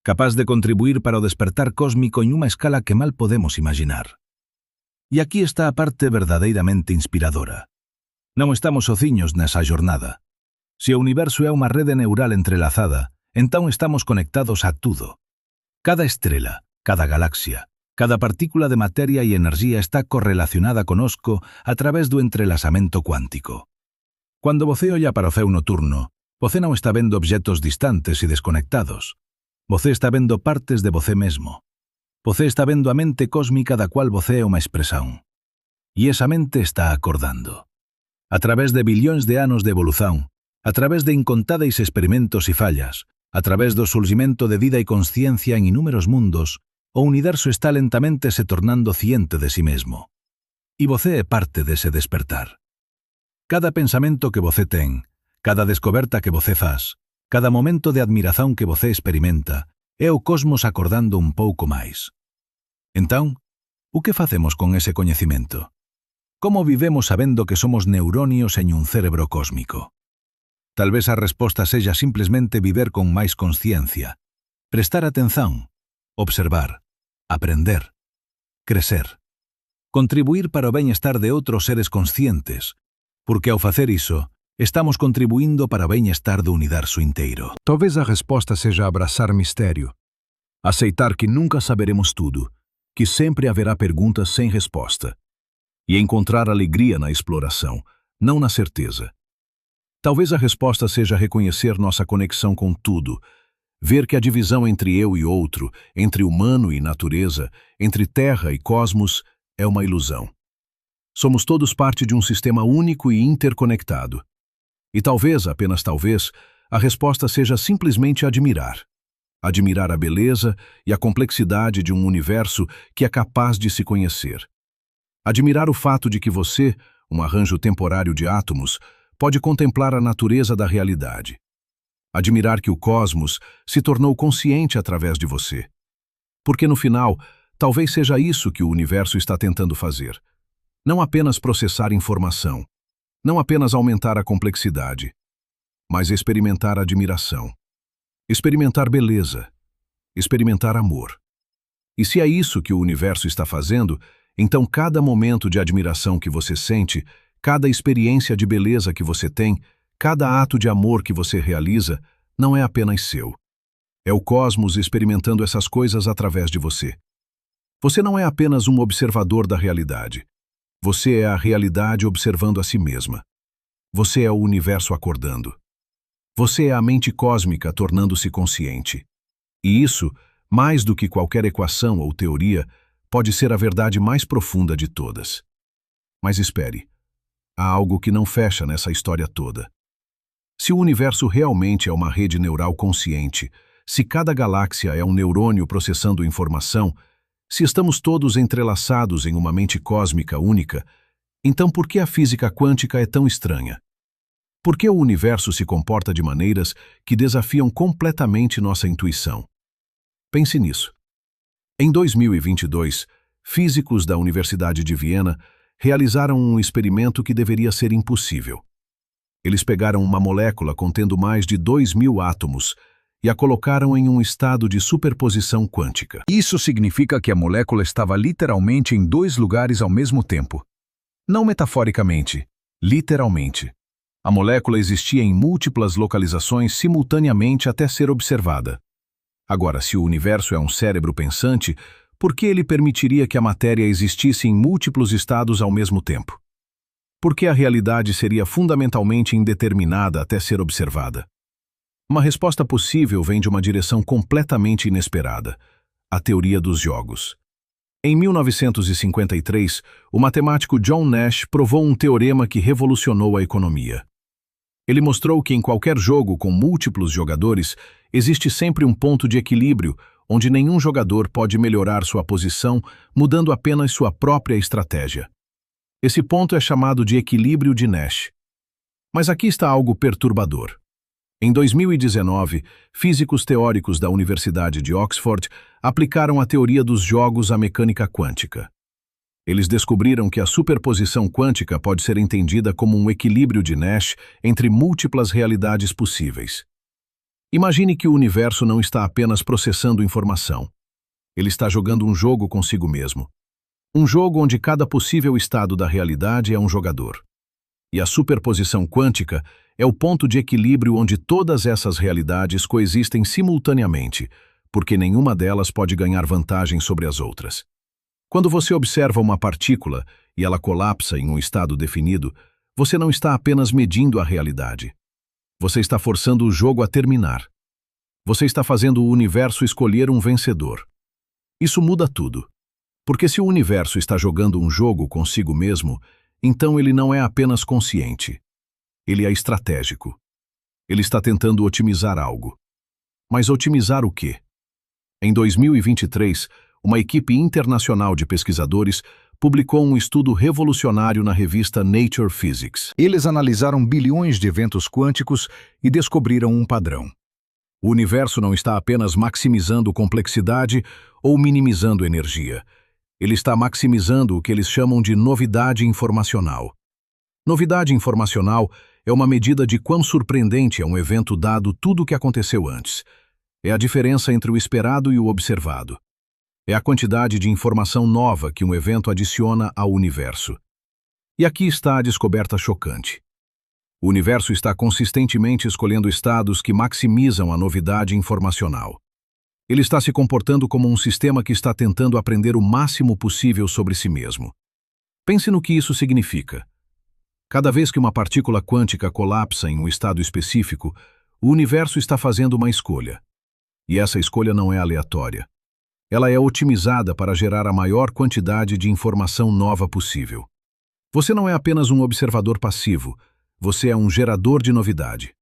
capaz de contribuir para o despertar cósmico en unha escala que mal podemos imaginar. E aquí está a parte verdadeiramente inspiradora. Non estamos sociños nesa jornada. Se o universo é unha rede neural entrelazada, entón estamos conectados a tudo. Cada estrela, cada galaxia, cada partícula de materia e enerxía está correlacionada conosco a través do entrelazamento cuántico. Quando você olha para o céu noturno, você não está vendo objetos distantes e desconectados. Você está vendo partes de você mesmo. Você está vendo a mente cósmica da qual você é uma expressão. E essa mente está acordando. A través de bilhões de anos de evolução, a través de incontáveis experimentos e fallas, a través do surgimento de vida e consciência em inúmeros mundos, o universo está lentamente se tornando ciente de si mesmo. E você é parte desse despertar. Cada pensamento que você tem, cada descoberta que você faz, cada momento de admiração que você experimenta, é o cosmos acordando um pouco mais. Então, o que fazemos com esse conhecimento? Como vivemos sabendo que somos neurônios em um cérebro cósmico? Talvez a resposta seja simplesmente viver com mais consciência, prestar atenção, observar, aprender, crescer, contribuir para o bem-estar de outros seres conscientes, porque ao fazer isso, estamos contribuindo para o bem-estar do universo inteiro. Talvez a resposta seja abraçar mistério. Aceitar que nunca saberemos tudo, que sempre haverá perguntas sem resposta. E encontrar alegria na exploração, não na certeza. Talvez a resposta seja reconhecer nossa conexão com tudo, ver que a divisão entre eu e outro, entre humano e natureza, entre terra e cosmos, é uma ilusão. Somos todos parte de um sistema único e interconectado. E talvez, apenas talvez, a resposta seja simplesmente admirar. Admirar a beleza e a complexidade de um universo que é capaz de se conhecer. Admirar o fato de que você, um arranjo temporário de átomos, pode contemplar a natureza da realidade. Admirar que o cosmos se tornou consciente através de você. Porque no final, talvez seja isso que o universo está tentando fazer. Não apenas processar informação, não apenas aumentar a complexidade, mas experimentar admiração, experimentar beleza, experimentar amor. E se é isso que o universo está fazendo, então cada momento de admiração que você sente, cada experiência de beleza que você tem, cada ato de amor que você realiza, não é apenas seu. É o cosmos experimentando essas coisas através de você. Você não é apenas um observador da realidade. Você é a realidade observando a si mesma. Você é o universo acordando. Você é a mente cósmica tornando-se consciente. E isso, mais do que qualquer equação ou teoria, pode ser a verdade mais profunda de todas. Mas espere, há algo que não fecha nessa história toda. Se o universo realmente é uma rede neural consciente, se cada galáxia é um neurônio processando informação, se estamos todos entrelaçados em uma mente cósmica única, então por que a física quântica é tão estranha? Por que o universo se comporta de maneiras que desafiam completamente nossa intuição? Pense nisso. Em 2022, físicos da Universidade de Viena realizaram um experimento que deveria ser impossível. Eles pegaram uma molécula contendo mais de 2.000 átomos e a colocaram em um estado de superposição quântica. Isso significa que a molécula estava literalmente em dois lugares ao mesmo tempo. Não metaforicamente, literalmente. A molécula existia em múltiplas localizações simultaneamente até ser observada. Agora, se o universo é um cérebro pensante, por que ele permitiria que a matéria existisse em múltiplos estados ao mesmo tempo? Por que a realidade seria fundamentalmente indeterminada até ser observada? Uma resposta possível vem de uma direção completamente inesperada: a teoria dos jogos. Em 1953, o matemático John Nash provou um teorema que revolucionou a economia. Ele mostrou que em qualquer jogo com múltiplos jogadores, existe sempre um ponto de equilíbrio onde nenhum jogador pode melhorar sua posição mudando apenas sua própria estratégia. Esse ponto é chamado de equilíbrio de Nash. Mas aqui está algo perturbador. Em 2019, físicos teóricos da Universidade de Oxford aplicaram a teoria dos jogos à mecânica quântica. Eles descobriram que a superposição quântica pode ser entendida como um equilíbrio de Nash entre múltiplas realidades possíveis. Imagine que o universo não está apenas processando informação. Ele está jogando um jogo consigo mesmo. Um jogo onde cada possível estado da realidade é um jogador. E a superposição quântica é o ponto de equilíbrio onde todas essas realidades coexistem simultaneamente, porque nenhuma delas pode ganhar vantagem sobre as outras. Quando você observa uma partícula e ela colapsa em um estado definido, você não está apenas medindo a realidade. Você está forçando o jogo a terminar. Você está fazendo o universo escolher um vencedor. Isso muda tudo. Porque se o universo está jogando um jogo consigo mesmo, então ele não é apenas consciente. Ele é estratégico. Ele está tentando otimizar algo. Mas otimizar o quê? Em 2023, uma equipe internacional de pesquisadores publicou um estudo revolucionário na revista Nature Physics. Eles analisaram bilhões de eventos quânticos e descobriram um padrão. O universo não está apenas maximizando complexidade ou minimizando energia. Ele está maximizando o que eles chamam de novidade informacional. Novidade informacional é uma medida de quão surpreendente é um evento dado tudo o que aconteceu antes. É a diferença entre o esperado e o observado. É a quantidade de informação nova que um evento adiciona ao universo. E aqui está a descoberta chocante. O universo está consistentemente escolhendo estados que maximizam a novidade informacional. Ele está se comportando como um sistema que está tentando aprender o máximo possível sobre si mesmo. Pense no que isso significa. Cada vez que uma partícula quântica colapsa em um estado específico, o universo está fazendo uma escolha. E essa escolha não é aleatória. Ela é otimizada para gerar a maior quantidade de informação nova possível. Você não é apenas um observador passivo, você é um gerador de novidade.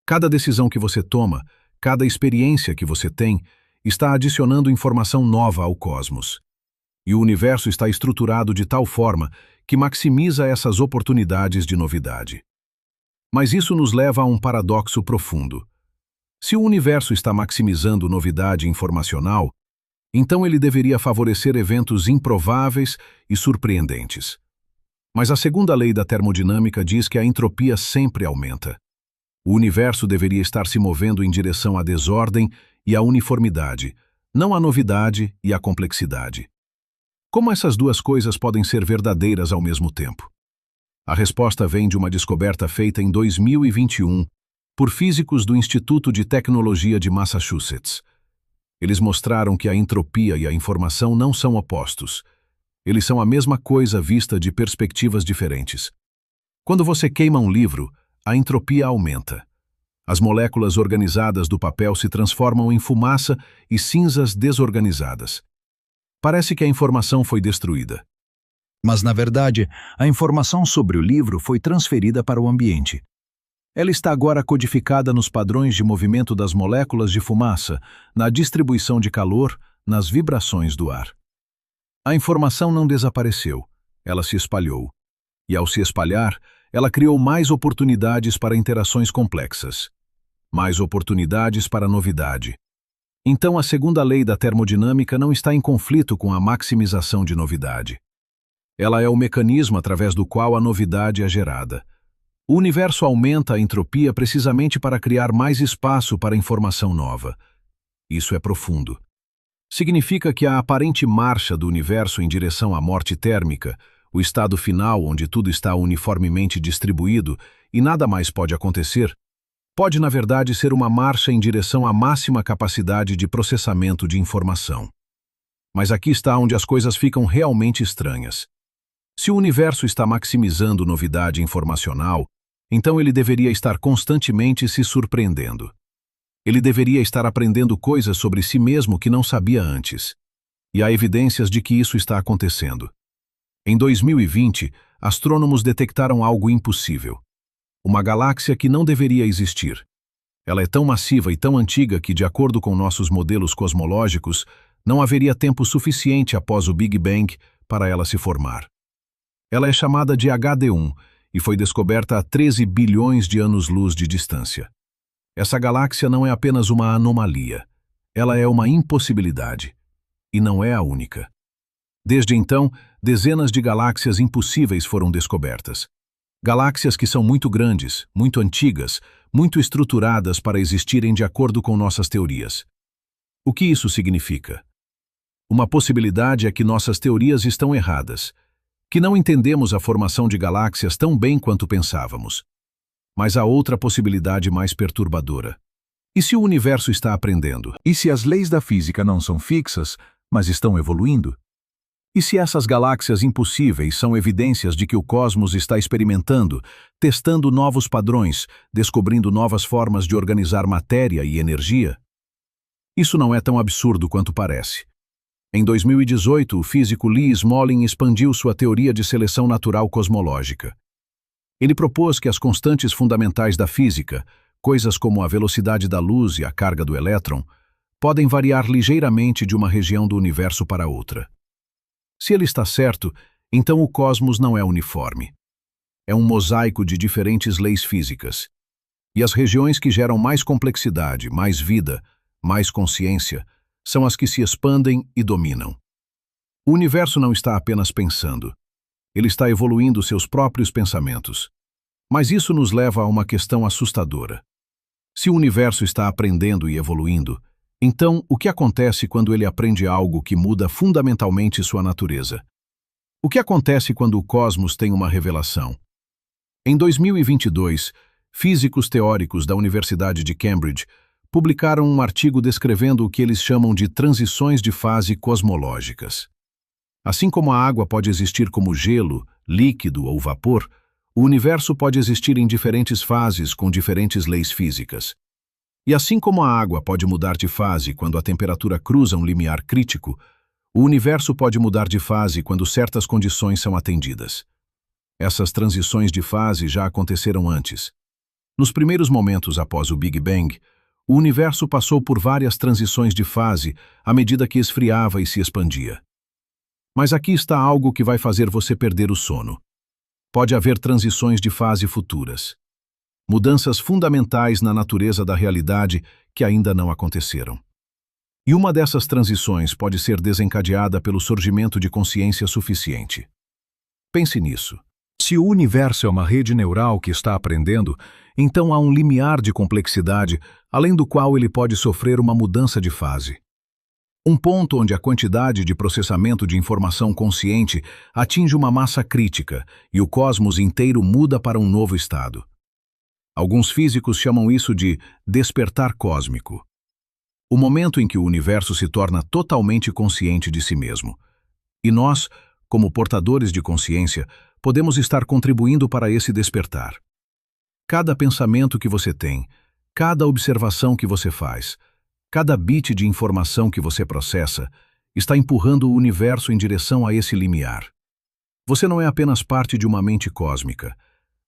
Cada decisão que você toma, cada experiência que você tem, está adicionando informação nova ao cosmos. E o universo está estruturado de tal forma que maximiza essas oportunidades de novidade. Mas isso nos leva a um paradoxo profundo. Se o universo está maximizando novidade informacional, então ele deveria favorecer eventos improváveis e surpreendentes. Mas a segunda lei da termodinâmica diz que a entropia sempre aumenta. O universo deveria estar se movendo em direção à desordem e à uniformidade, não à novidade e à complexidade. Como essas duas coisas podem ser verdadeiras ao mesmo tempo? A resposta vem de uma descoberta feita em 2021 por físicos do Instituto de Tecnologia de Massachusetts. Eles mostraram que a entropia e a informação não são opostos. Eles são a mesma coisa vista de perspectivas diferentes. Quando você queima um livro, a entropia aumenta. As moléculas organizadas do papel se transformam em fumaça e cinzas desorganizadas. Parece que a informação foi destruída. Mas, na verdade, a informação sobre o livro foi transferida para o ambiente. Ela está agora codificada nos padrões de movimento das moléculas de fumaça, na distribuição de calor, nas vibrações do ar. A informação não desapareceu, ela se espalhou. E ao se espalhar, ela criou mais oportunidades para interações complexas. Mais oportunidades para novidade. Então a segunda lei da termodinâmica não está em conflito com a maximização de novidade. Ela é o mecanismo através do qual a novidade é gerada. O universo aumenta a entropia precisamente para criar mais espaço para informação nova. Isso é profundo. Significa que a aparente marcha do universo em direção à morte térmica, o estado final onde tudo está uniformemente distribuído e nada mais pode acontecer, pode na verdade ser uma marcha em direção à máxima capacidade de processamento de informação. Mas aqui está onde as coisas ficam realmente estranhas. Se o universo está maximizando novidade informacional, então ele deveria estar constantemente se surpreendendo. Ele deveria estar aprendendo coisas sobre si mesmo que não sabia antes. E há evidências de que isso está acontecendo. Em 2020, astrônomos detectaram algo impossível. Uma galáxia que não deveria existir. Ela é tão massiva e tão antiga que, de acordo com nossos modelos cosmológicos, não haveria tempo suficiente após o Big Bang para ela se formar. Ela é chamada de HD1 e foi descoberta a 13 bilhões de anos-luz de distância. Essa galáxia não é apenas uma anomalia, ela é uma impossibilidade. E não é a única. Desde então, dezenas de galáxias impossíveis foram descobertas. Galáxias que são muito grandes, muito antigas, muito estruturadas para existirem de acordo com nossas teorias. O que isso significa? Uma possibilidade é que nossas teorias estão erradas, que não entendemos a formação de galáxias tão bem quanto pensávamos. Mas há outra possibilidade mais perturbadora. E se o universo está aprendendo? E se as leis da física não são fixas, mas estão evoluindo? E se essas galáxias impossíveis são evidências de que o cosmos está experimentando, testando novos padrões, descobrindo novas formas de organizar matéria e energia? Isso não é tão absurdo quanto parece. Em 2018, o físico Lee Smolin expandiu sua teoria de seleção natural cosmológica. Ele propôs que as constantes fundamentais da física, coisas como a velocidade da luz e a carga do elétron, podem variar ligeiramente de uma região do universo para outra. Se ele está certo, então o cosmos não é uniforme. É um mosaico de diferentes leis físicas. E as regiões que geram mais complexidade, mais vida, mais consciência, são as que se expandem e dominam. O universo não está apenas pensando. Ele está evoluindo seus próprios pensamentos. Mas isso nos leva a uma questão assustadora. Se o universo está aprendendo e evoluindo, então o que acontece quando ele aprende algo que muda fundamentalmente sua natureza? O que acontece quando o cosmos tem uma revelação? Em 2022, físicos teóricos da Universidade de Cambridge publicaram um artigo descrevendo o que eles chamam de transições de fase cosmológicas. Assim como a água pode existir como gelo, líquido ou vapor, o universo pode existir em diferentes fases com diferentes leis físicas. E assim como a água pode mudar de fase quando a temperatura cruza um limiar crítico, o universo pode mudar de fase quando certas condições são atendidas. Essas transições de fase já aconteceram antes. Nos primeiros momentos após o Big Bang, o universo passou por várias transições de fase à medida que esfriava e se expandia. Mas aqui está algo que vai fazer você perder o sono. Pode haver transições de fase futuras. Mudanças fundamentais na natureza da realidade que ainda não aconteceram. E uma dessas transições pode ser desencadeada pelo surgimento de consciência suficiente. Pense nisso. Se o universo é uma rede neural que está aprendendo, então há um limiar de complexidade, além do qual ele pode sofrer uma mudança de fase. Um ponto onde a quantidade de processamento de informação consciente atinge uma massa crítica e o cosmos inteiro muda para um novo estado. Alguns físicos chamam isso de despertar cósmico. O momento em que o universo se torna totalmente consciente de si mesmo. E nós, como portadores de consciência, podemos estar contribuindo para esse despertar. Cada pensamento que você tem, cada observação que você faz, cada bit de informação que você processa está empurrando o universo em direção a esse limiar. Você não é apenas parte de uma mente cósmica.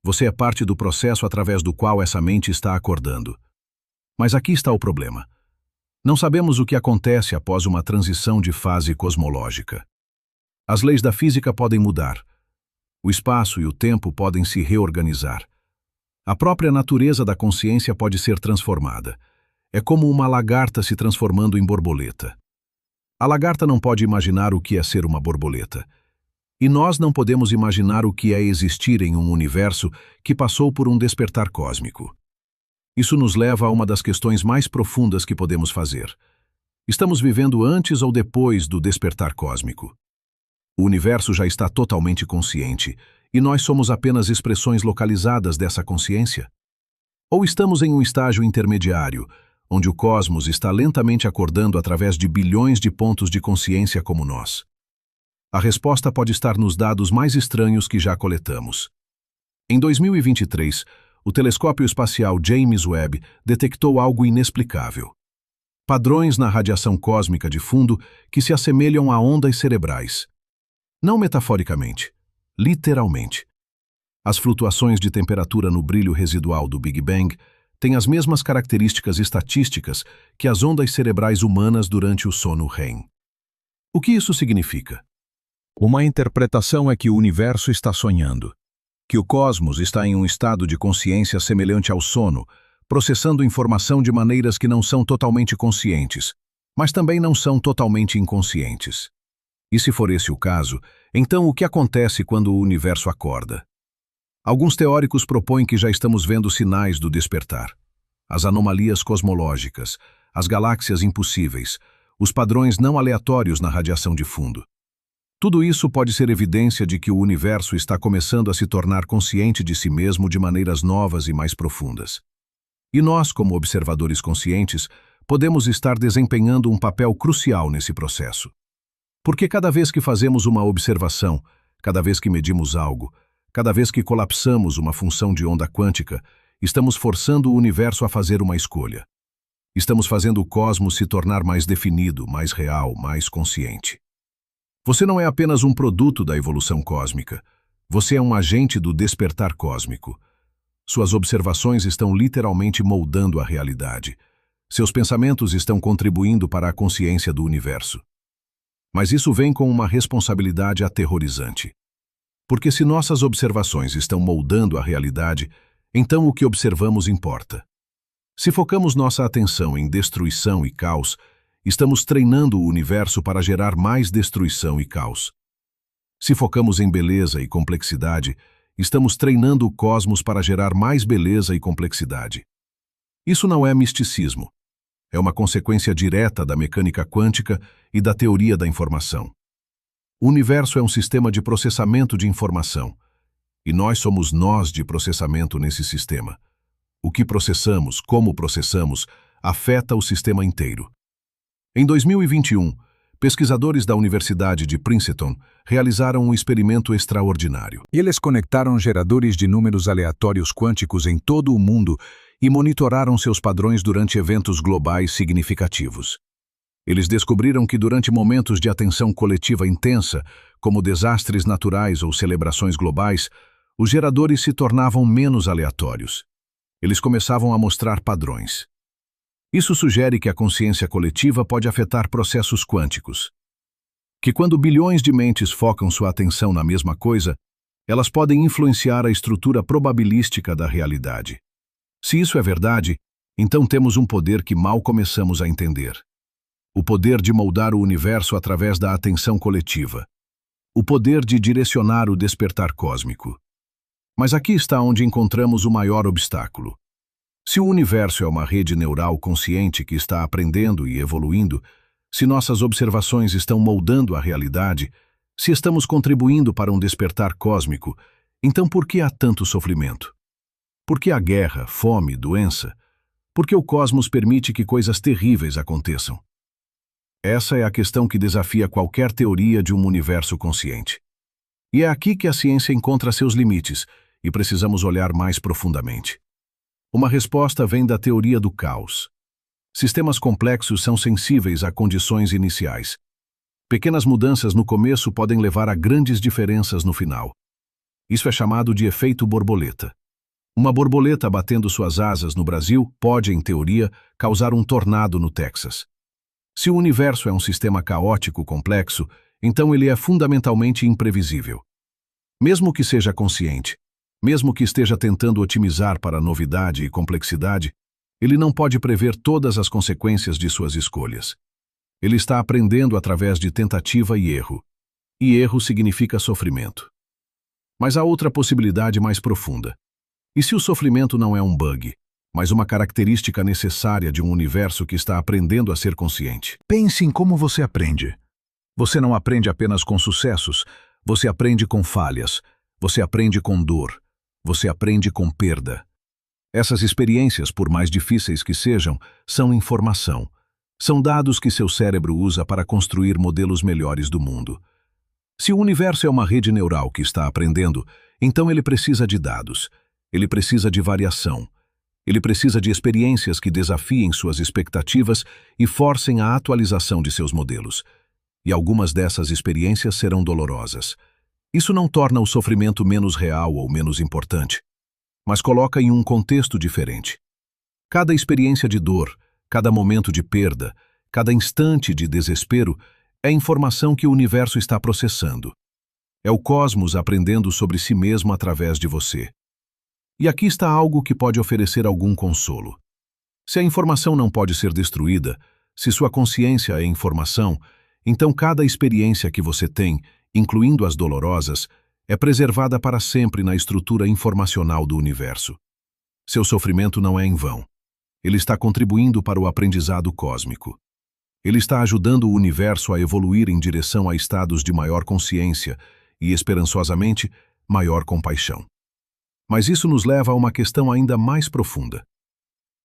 Você é parte do processo através do qual essa mente está acordando. Mas aqui está o problema. Não sabemos o que acontece após uma transição de fase cosmológica. As leis da física podem mudar. O espaço e o tempo podem se reorganizar. A própria natureza da consciência pode ser transformada. É como uma lagarta se transformando em borboleta. A lagarta não pode imaginar o que é ser uma borboleta. E nós não podemos imaginar o que é existir em um universo que passou por um despertar cósmico. Isso nos leva a uma das questões mais profundas que podemos fazer. Estamos vivendo antes ou depois do despertar cósmico? O universo já está totalmente consciente, e nós somos apenas expressões localizadas dessa consciência? Ou estamos em um estágio intermediário, onde o cosmos está lentamente acordando através de bilhões de pontos de consciência como nós? A resposta pode estar nos dados mais estranhos que já coletamos. Em 2023, o telescópio espacial James Webb detectou algo inexplicável. Padrões na radiação cósmica de fundo que se assemelham a ondas cerebrais. Não metaforicamente, literalmente. As flutuações de temperatura no brilho residual do Big Bang têm as mesmas características estatísticas que as ondas cerebrais humanas durante o sono REM. O que isso significa? Uma interpretação é que o universo está sonhando, que o cosmos está em um estado de consciência semelhante ao sono, processando informação de maneiras que não são totalmente conscientes, mas também não são totalmente inconscientes. E se for esse o caso, então o que acontece quando o universo acorda? Alguns teóricos propõem que já estamos vendo sinais do despertar. As anomalias cosmológicas, as galáxias impossíveis, os padrões não aleatórios na radiação de fundo. Tudo isso pode ser evidência de que o universo está começando a se tornar consciente de si mesmo de maneiras novas e mais profundas. E nós, como observadores conscientes, podemos estar desempenhando um papel crucial nesse processo. Porque cada vez que fazemos uma observação, cada vez que medimos algo, cada vez que colapsamos uma função de onda quântica, estamos forçando o universo a fazer uma escolha. Estamos fazendo o cosmos se tornar mais definido, mais real, mais consciente. Você não é apenas um produto da evolução cósmica. Você é um agente do despertar cósmico. Suas observações estão literalmente moldando a realidade. Seus pensamentos estão contribuindo para a consciência do universo. Mas isso vem com uma responsabilidade aterrorizante. Porque se nossas observações estão moldando a realidade, então o que observamos importa. Se focamos nossa atenção em destruição e caos, estamos treinando o universo para gerar mais destruição e caos. Se focamos em beleza e complexidade, estamos treinando o cosmos para gerar mais beleza e complexidade. Isso não é misticismo. É uma consequência direta da mecânica quântica e da teoria da informação. O universo é um sistema de processamento de informação, e nós somos nós de processamento nesse sistema. O que processamos, como processamos, afeta o sistema inteiro. Em 2021, pesquisadores da Universidade de Princeton realizaram um experimento extraordinário. Eles conectaram geradores de números aleatórios quânticos em todo o mundo e monitoraram seus padrões durante eventos globais significativos. Eles descobriram que durante momentos de atenção coletiva intensa, como desastres naturais ou celebrações globais, os geradores se tornavam menos aleatórios. Eles começavam a mostrar padrões. Isso sugere que a consciência coletiva pode afetar processos quânticos. Que quando bilhões de mentes focam sua atenção na mesma coisa, elas podem influenciar a estrutura probabilística da realidade. Se isso é verdade, então temos um poder que mal começamos a entender. O poder de moldar o universo através da atenção coletiva. O poder de direcionar o despertar cósmico. Mas aqui está onde encontramos o maior obstáculo. Se o universo é uma rede neural consciente que está aprendendo e evoluindo, se nossas observações estão moldando a realidade, se estamos contribuindo para um despertar cósmico, então por que há tanto sofrimento? Por que há guerra, fome, doença? Por que o cosmos permite que coisas terríveis aconteçam? Essa é a questão que desafia qualquer teoria de um universo consciente. E é aqui que a ciência encontra seus limites, e precisamos olhar mais profundamente. Uma resposta vem da teoria do caos. Sistemas complexos são sensíveis a condições iniciais. Pequenas mudanças no começo podem levar a grandes diferenças no final. Isso é chamado de efeito borboleta. Uma borboleta batendo suas asas no Brasil pode, em teoria, causar um tornado no Texas. Se o universo é um sistema caótico complexo, então ele é fundamentalmente imprevisível. Mesmo que seja consciente, mesmo que esteja tentando otimizar para novidade e complexidade, ele não pode prever todas as consequências de suas escolhas. Ele está aprendendo através de tentativa e erro. E erro significa sofrimento. Mas há outra possibilidade mais profunda. E se o sofrimento não é um bug, mas uma característica necessária de um universo que está aprendendo a ser consciente? Pense em como você aprende. Você não aprende apenas com sucessos, você aprende com falhas, você aprende com dor, você aprende com perda. Essas experiências, por mais difíceis que sejam, são informação. São dados que seu cérebro usa para construir modelos melhores do mundo. Se o universo é uma rede neural que está aprendendo, então ele precisa de dados. Ele precisa de variação. Ele precisa de experiências que desafiem suas expectativas e forcem a atualização de seus modelos. E algumas dessas experiências serão dolorosas. Isso não torna o sofrimento menos real ou menos importante, mas coloca em um contexto diferente. Cada experiência de dor, cada momento de perda, cada instante de desespero é informação que o universo está processando. É o cosmos aprendendo sobre si mesmo através de você. E aqui está algo que pode oferecer algum consolo. Se a informação não pode ser destruída, se sua consciência é informação, então cada experiência que você tem, incluindo as dolorosas, é preservada para sempre na estrutura informacional do universo. Seu sofrimento não é em vão. Ele está contribuindo para o aprendizado cósmico. Ele está ajudando o universo a evoluir em direção a estados de maior consciência e, esperançosamente, maior compaixão. Mas isso nos leva a uma questão ainda mais profunda.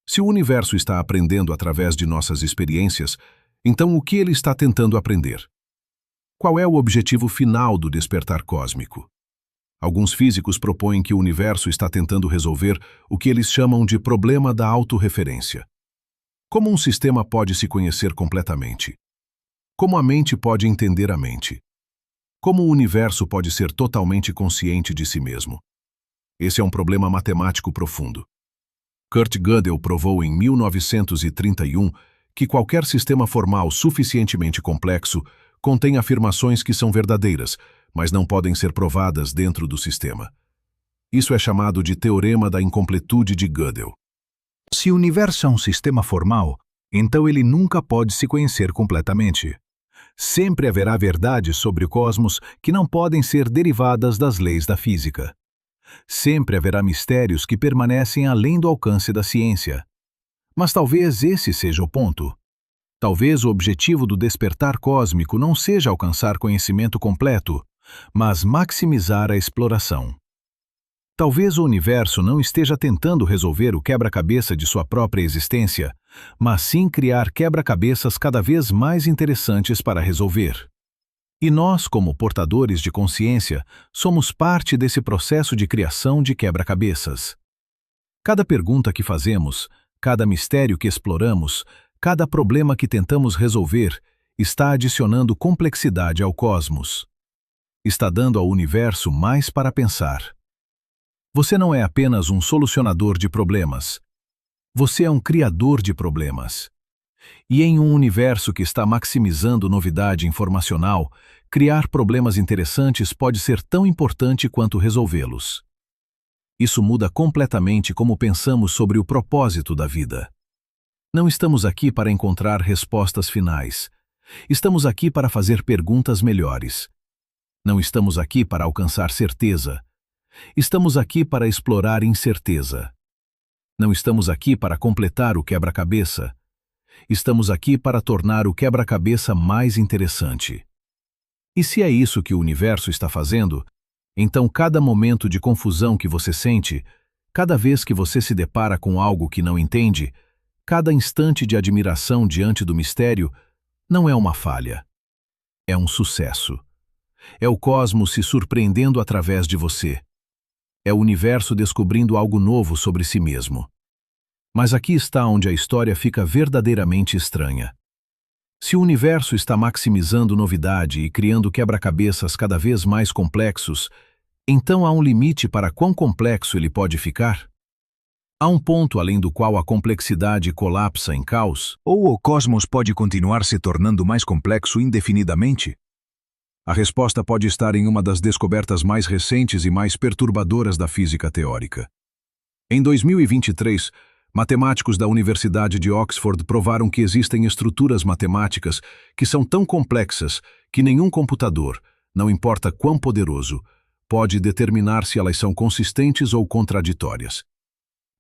Se o universo está aprendendo através de nossas experiências, então o que ele está tentando aprender? Qual é o objetivo final do despertar cósmico? Alguns físicos propõem que o universo está tentando resolver o que eles chamam de problema da autorreferência. Como um sistema pode se conhecer completamente? Como a mente pode entender a mente? Como o universo pode ser totalmente consciente de si mesmo? Esse é um problema matemático profundo. Kurt Gödel provou em 1931 que qualquer sistema formal suficientemente complexo contém afirmações que são verdadeiras, mas não podem ser provadas dentro do sistema. Isso é chamado de teorema da incompletude de Gödel. Se o universo é um sistema formal, então ele nunca pode se conhecer completamente. Sempre haverá verdades sobre o cosmos que não podem ser derivadas das leis da física. Sempre haverá mistérios que permanecem além do alcance da ciência. Mas talvez esse seja o ponto. Talvez o objetivo do despertar cósmico não seja alcançar conhecimento completo, mas maximizar a exploração. Talvez o universo não esteja tentando resolver o quebra-cabeça de sua própria existência, mas sim criar quebra-cabeças cada vez mais interessantes para resolver. E nós, como portadores de consciência, somos parte desse processo de criação de quebra-cabeças. Cada pergunta que fazemos, cada mistério que exploramos, cada problema que tentamos resolver, está adicionando complexidade ao cosmos. Está dando ao universo mais para pensar. Você não é apenas um solucionador de problemas. Você é um criador de problemas. E em um universo que está maximizando novidade informacional, criar problemas interessantes pode ser tão importante quanto resolvê-los. Isso muda completamente como pensamos sobre o propósito da vida. Não estamos aqui para encontrar respostas finais. Estamos aqui para fazer perguntas melhores. Não estamos aqui para alcançar certeza. Estamos aqui para explorar incerteza. Não estamos aqui para completar o quebra-cabeça. Estamos aqui para tornar o quebra-cabeça mais interessante. E se é isso que o universo está fazendo, então cada momento de confusão que você sente, cada vez que você se depara com algo que não entende, cada instante de admiração diante do mistério, não é uma falha. É um sucesso. É o cosmos se surpreendendo através de você. É o universo descobrindo algo novo sobre si mesmo. Mas aqui está onde a história fica verdadeiramente estranha. Se o universo está maximizando novidade e criando quebra-cabeças cada vez mais complexos, então há um limite para quão complexo ele pode ficar? Há um ponto além do qual a complexidade colapsa em caos? Ou o cosmos pode continuar se tornando mais complexo indefinidamente? A resposta pode estar em uma das descobertas mais recentes e mais perturbadoras da física teórica. Em 2023, matemáticos da Universidade de Oxford provaram que existem estruturas matemáticas que são tão complexas que nenhum computador, não importa quão poderoso, pode determinar se elas são consistentes ou contraditórias.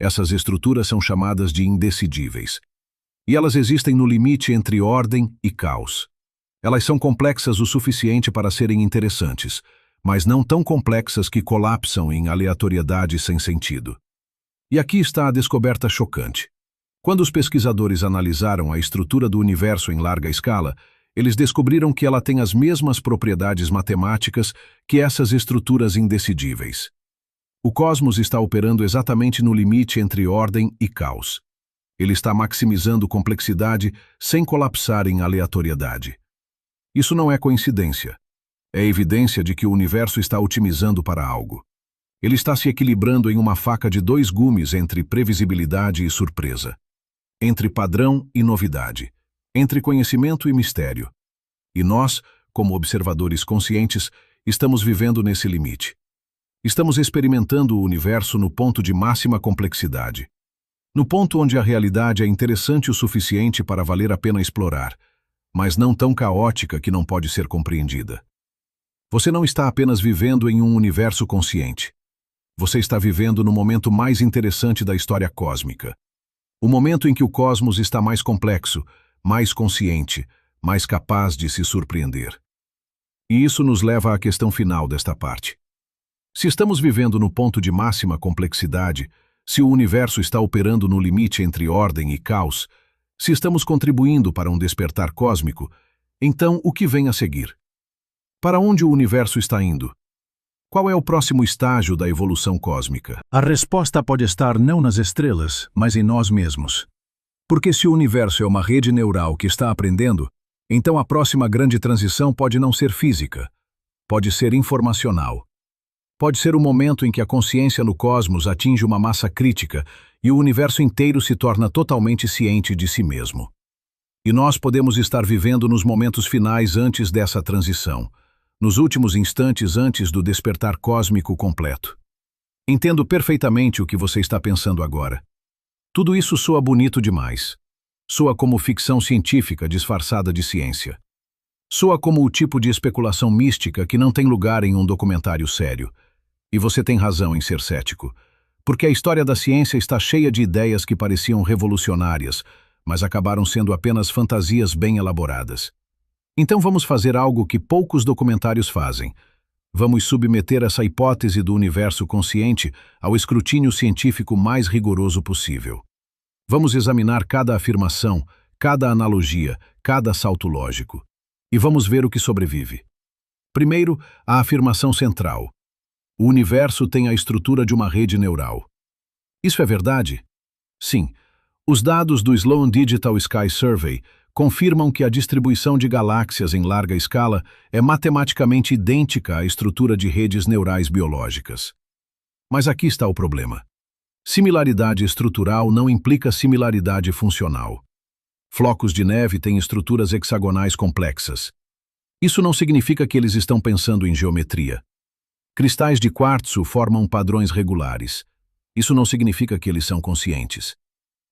Essas estruturas são chamadas de indecidíveis. E elas existem no limite entre ordem e caos. Elas são complexas o suficiente para serem interessantes, mas não tão complexas que colapsam em aleatoriedade sem sentido. E aqui está a descoberta chocante. Quando os pesquisadores analisaram a estrutura do universo em larga escala, eles descobriram que ela tem as mesmas propriedades matemáticas que essas estruturas indecidíveis. O cosmos está operando exatamente no limite entre ordem e caos. Ele está maximizando complexidade sem colapsar em aleatoriedade. Isso não é coincidência. É evidência de que o universo está otimizando para algo. Ele está se equilibrando em uma faca de dois gumes entre previsibilidade e surpresa. Entre padrão e novidade. Entre conhecimento e mistério. E nós, como observadores conscientes, estamos vivendo nesse limite. Estamos experimentando o universo no ponto de máxima complexidade. No ponto onde a realidade é interessante o suficiente para valer a pena explorar, mas não tão caótica que não pode ser compreendida. Você não está apenas vivendo em um universo consciente. Você está vivendo no momento mais interessante da história cósmica. O momento em que o cosmos está mais complexo, mais consciente, mais capaz de se surpreender. E isso nos leva à questão final desta parte. Se estamos vivendo no ponto de máxima complexidade, se o universo está operando no limite entre ordem e caos, se estamos contribuindo para um despertar cósmico, então o que vem a seguir? Para onde o universo está indo? Qual é o próximo estágio da evolução cósmica? A resposta pode estar não nas estrelas, mas em nós mesmos. Porque se o universo é uma rede neural que está aprendendo, então a próxima grande transição pode não ser física, pode ser informacional. Pode ser o momento em que a consciência no cosmos atinge uma massa crítica e o universo inteiro se torna totalmente ciente de si mesmo. E nós podemos estar vivendo nos momentos finais antes dessa transição, nos últimos instantes antes do despertar cósmico completo. Entendo perfeitamente o que você está pensando agora. Tudo isso soa bonito demais. Soa como ficção científica disfarçada de ciência. Soa como o tipo de especulação mística que não tem lugar em um documentário sério. E você tem razão em ser cético, porque a história da ciência está cheia de ideias que pareciam revolucionárias, mas acabaram sendo apenas fantasias bem elaboradas. Então vamos fazer algo que poucos documentários fazem. Vamos submeter essa hipótese do universo consciente ao escrutínio científico mais rigoroso possível. Vamos examinar cada afirmação, cada analogia, cada salto lógico. E vamos ver o que sobrevive. Primeiro, a afirmação central. O universo tem a estrutura de uma rede neural. Isso é verdade? Sim. Os dados do Sloan Digital Sky Survey confirmam que a distribuição de galáxias em larga escala é matematicamente idêntica à estrutura de redes neurais biológicas. Mas aqui está o problema. Similaridade estrutural não implica similaridade funcional. Flocos de neve têm estruturas hexagonais complexas. Isso não significa que eles estão pensando em geometria. Cristais de quartzo formam padrões regulares. Isso não significa que eles são conscientes.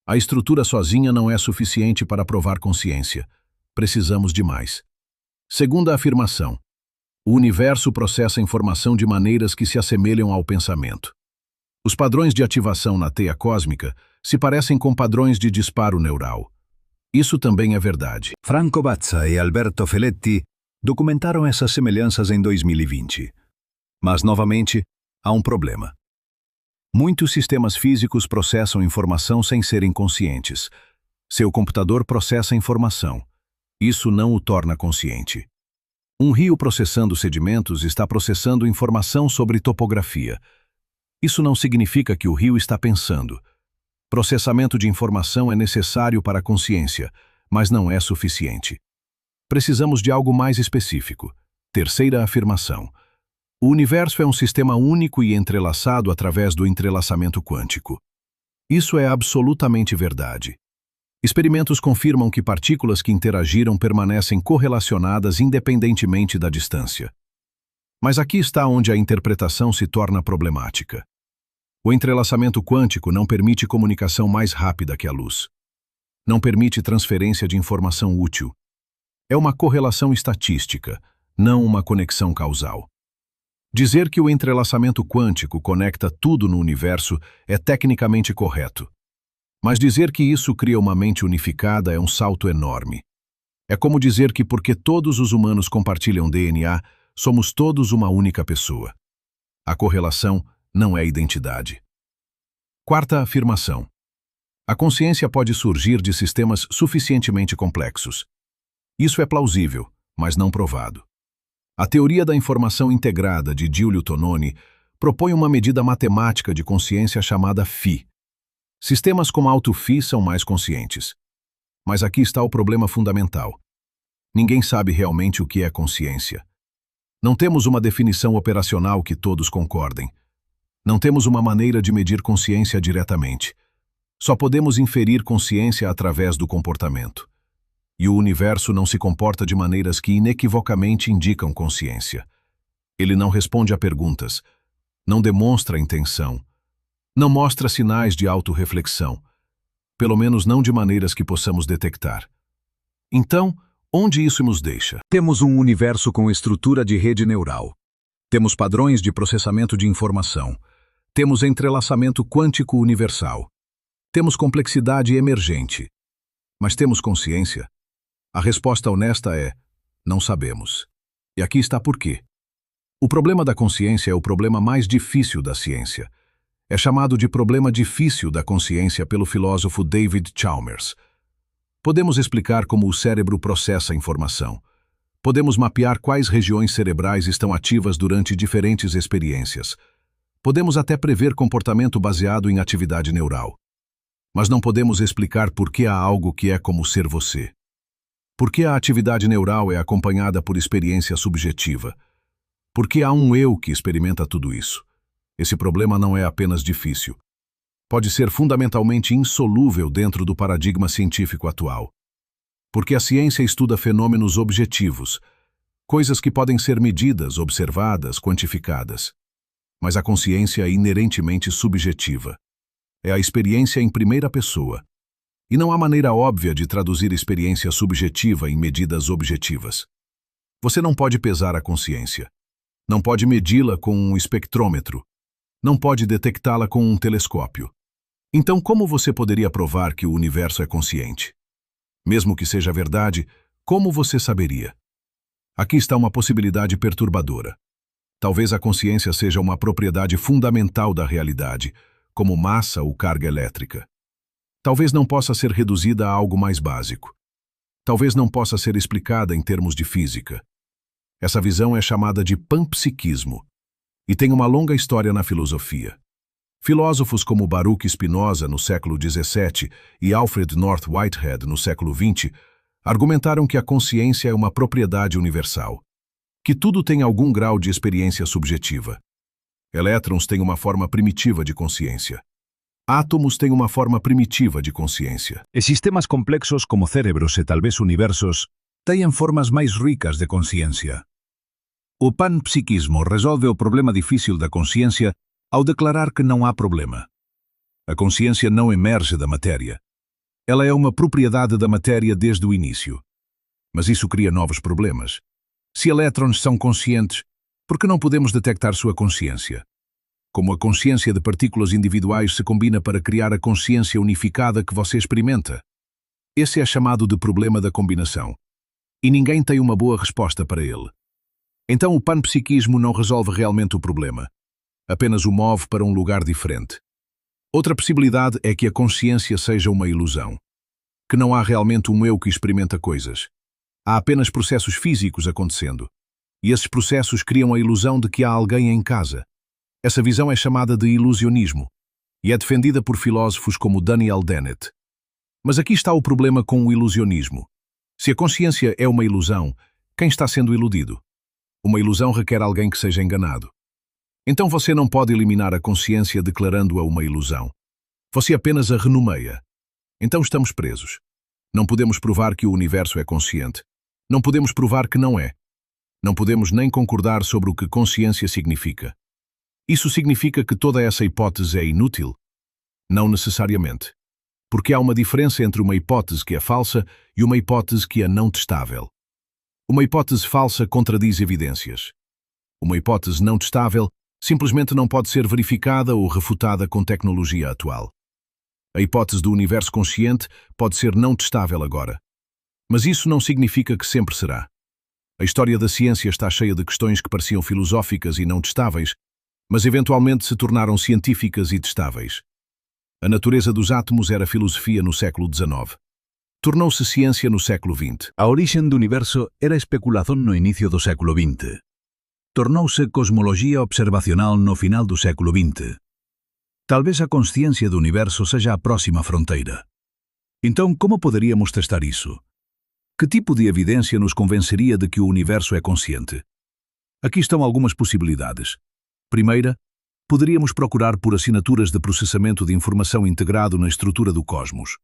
A estrutura sozinha não é suficiente para provar consciência. Precisamos de mais. Segunda afirmação. O universo processa informação de maneiras que se assemelham ao pensamento. Os padrões de ativação na teia cósmica se parecem com padrões de disparo neural. Isso também é verdade. Franco Bazza e Alberto Feletti documentaram essas semelhanças em 2020. Mas, novamente, há um problema. Muitos sistemas físicos processam informação sem serem conscientes. Seu computador processa informação. Isso não o torna consciente. Um rio processando sedimentos está processando informação sobre topografia. Isso não significa que o rio está pensando. Processamento de informação é necessário para a consciência, mas não é suficiente. Precisamos de algo mais específico. Terceira afirmação. O universo é um sistema único e entrelaçado através do entrelaçamento quântico. Isso é absolutamente verdade. Experimentos confirmam que partículas que interagiram permanecem correlacionadas independentemente da distância. Mas aqui está onde a interpretação se torna problemática. O entrelaçamento quântico não permite comunicação mais rápida que a luz. Não permite transferência de informação útil. É uma correlação estatística, não uma conexão causal. Dizer que o entrelaçamento quântico conecta tudo no universo é tecnicamente correto. Mas dizer que isso cria uma mente unificada é um salto enorme. É como dizer que porque todos os humanos compartilham DNA, somos todos uma única pessoa. A correlação não é identidade. Quarta afirmação. A consciência pode surgir de sistemas suficientemente complexos. Isso é plausível, mas não provado. A teoria da informação integrada de Giulio Tononi propõe uma medida matemática de consciência chamada Φ. Sistemas com alto Φ são mais conscientes. Mas aqui está o problema fundamental. Ninguém sabe realmente o que é consciência. Não temos uma definição operacional que todos concordem. Não temos uma maneira de medir consciência diretamente. Só podemos inferir consciência através do comportamento. E o universo não se comporta de maneiras que inequivocamente indicam consciência. Ele não responde a perguntas, não demonstra intenção, não mostra sinais de autorreflexão, pelo menos não de maneiras que possamos detectar. Então, onde isso nos deixa? Temos um universo com estrutura de rede neural. Temos padrões de processamento de informação. Temos entrelaçamento quântico universal. Temos complexidade emergente. Mas temos consciência? A resposta honesta é: não sabemos. E aqui está por quê. O problema da consciência é o problema mais difícil da ciência. É chamado de problema difícil da consciência pelo filósofo David Chalmers. Podemos explicar como o cérebro processa a informação. Podemos mapear quais regiões cerebrais estão ativas durante diferentes experiências. Podemos até prever comportamento baseado em atividade neural. Mas não podemos explicar por que há algo que é como ser você. Por que a atividade neural é acompanhada por experiência subjetiva? Por que há um eu que experimenta tudo isso? Esse problema não é apenas difícil. Pode ser fundamentalmente insolúvel dentro do paradigma científico atual. Porque a ciência estuda fenômenos objetivos, coisas que podem ser medidas, observadas, quantificadas. Mas a consciência é inerentemente subjetiva. É a experiência em primeira pessoa. E não há maneira óbvia de traduzir experiência subjetiva em medidas objetivas. Você não pode pesar a consciência. Não pode medi-la com um espectrômetro. Não pode detectá-la com um telescópio. Então, como você poderia provar que o universo é consciente? Mesmo que seja verdade, como você saberia? Aqui está uma possibilidade perturbadora. Talvez a consciência seja uma propriedade fundamental da realidade, como massa ou carga elétrica. Talvez não possa ser reduzida a algo mais básico. Talvez não possa ser explicada em termos de física. Essa visão é chamada de panpsiquismo e tem uma longa história na filosofia. Filósofos como Baruch Spinoza, no século XVII, e Alfred North Whitehead, no século XX, argumentaram que a consciência é uma propriedade universal, que tudo tem algum grau de experiência subjetiva. Elétrons têm uma forma primitiva de consciência. Átomos têm uma forma primitiva de consciência. E sistemas complexos como cérebros e talvez universos têm formas mais ricas de consciência. O panpsiquismo resolve o problema difícil da consciência ao declarar que não há problema. A consciência não emerge da matéria. Ela é uma propriedade da matéria desde o início. Mas isso cria novos problemas. Se elétrons são conscientes, por que não podemos detectar sua consciência? Como a consciência de partículas individuais se combina para criar a consciência unificada que você experimenta? Esse é chamado de problema da combinação. E ninguém tem uma boa resposta para ele. Então o panpsiquismo não resolve realmente o problema. Apenas o move para um lugar diferente. Outra possibilidade é que a consciência seja uma ilusão. Que não há realmente um eu que experimenta coisas. Há apenas processos físicos acontecendo. E esses processos criam a ilusão de que há alguém em casa. Essa visão é chamada de ilusionismo e é defendida por filósofos como Daniel Dennett. Mas aqui está o problema com o ilusionismo. Se a consciência é uma ilusão, quem está sendo iludido? Uma ilusão requer alguém que seja enganado. Então você não pode eliminar a consciência declarando-a uma ilusão. Você apenas a renomeia. Então estamos presos. Não podemos provar que o universo é consciente. Não podemos provar que não é. Não podemos nem concordar sobre o que consciência significa. Isso significa que toda essa hipótese é inútil? Não necessariamente. Porque há uma diferença entre uma hipótese que é falsa e uma hipótese que é não testável. Uma hipótese falsa contradiz evidências. Uma hipótese não testável simplesmente não pode ser verificada ou refutada com tecnologia atual. A hipótese do universo consciente pode ser não testável agora. Mas isso não significa que sempre será. A história da ciência está cheia de questões que pareciam filosóficas e não testáveis, mas eventualmente se tornaram científicas e testáveis. A natureza dos átomos era filosofia no século XIX. Tornou-se ciência no século XX. A origem do universo era especulação no início do século XX. Tornou-se cosmologia observacional no final do século XX. Talvez a consciência do universo seja a próxima fronteira. Então, como poderíamos testar isso? Que tipo de evidência nos convenceria de que o universo é consciente? Aqui estão algumas possibilidades. Primeira, poderíamos procurar por assinaturas de processamento de informação integrado na estrutura do cosmos.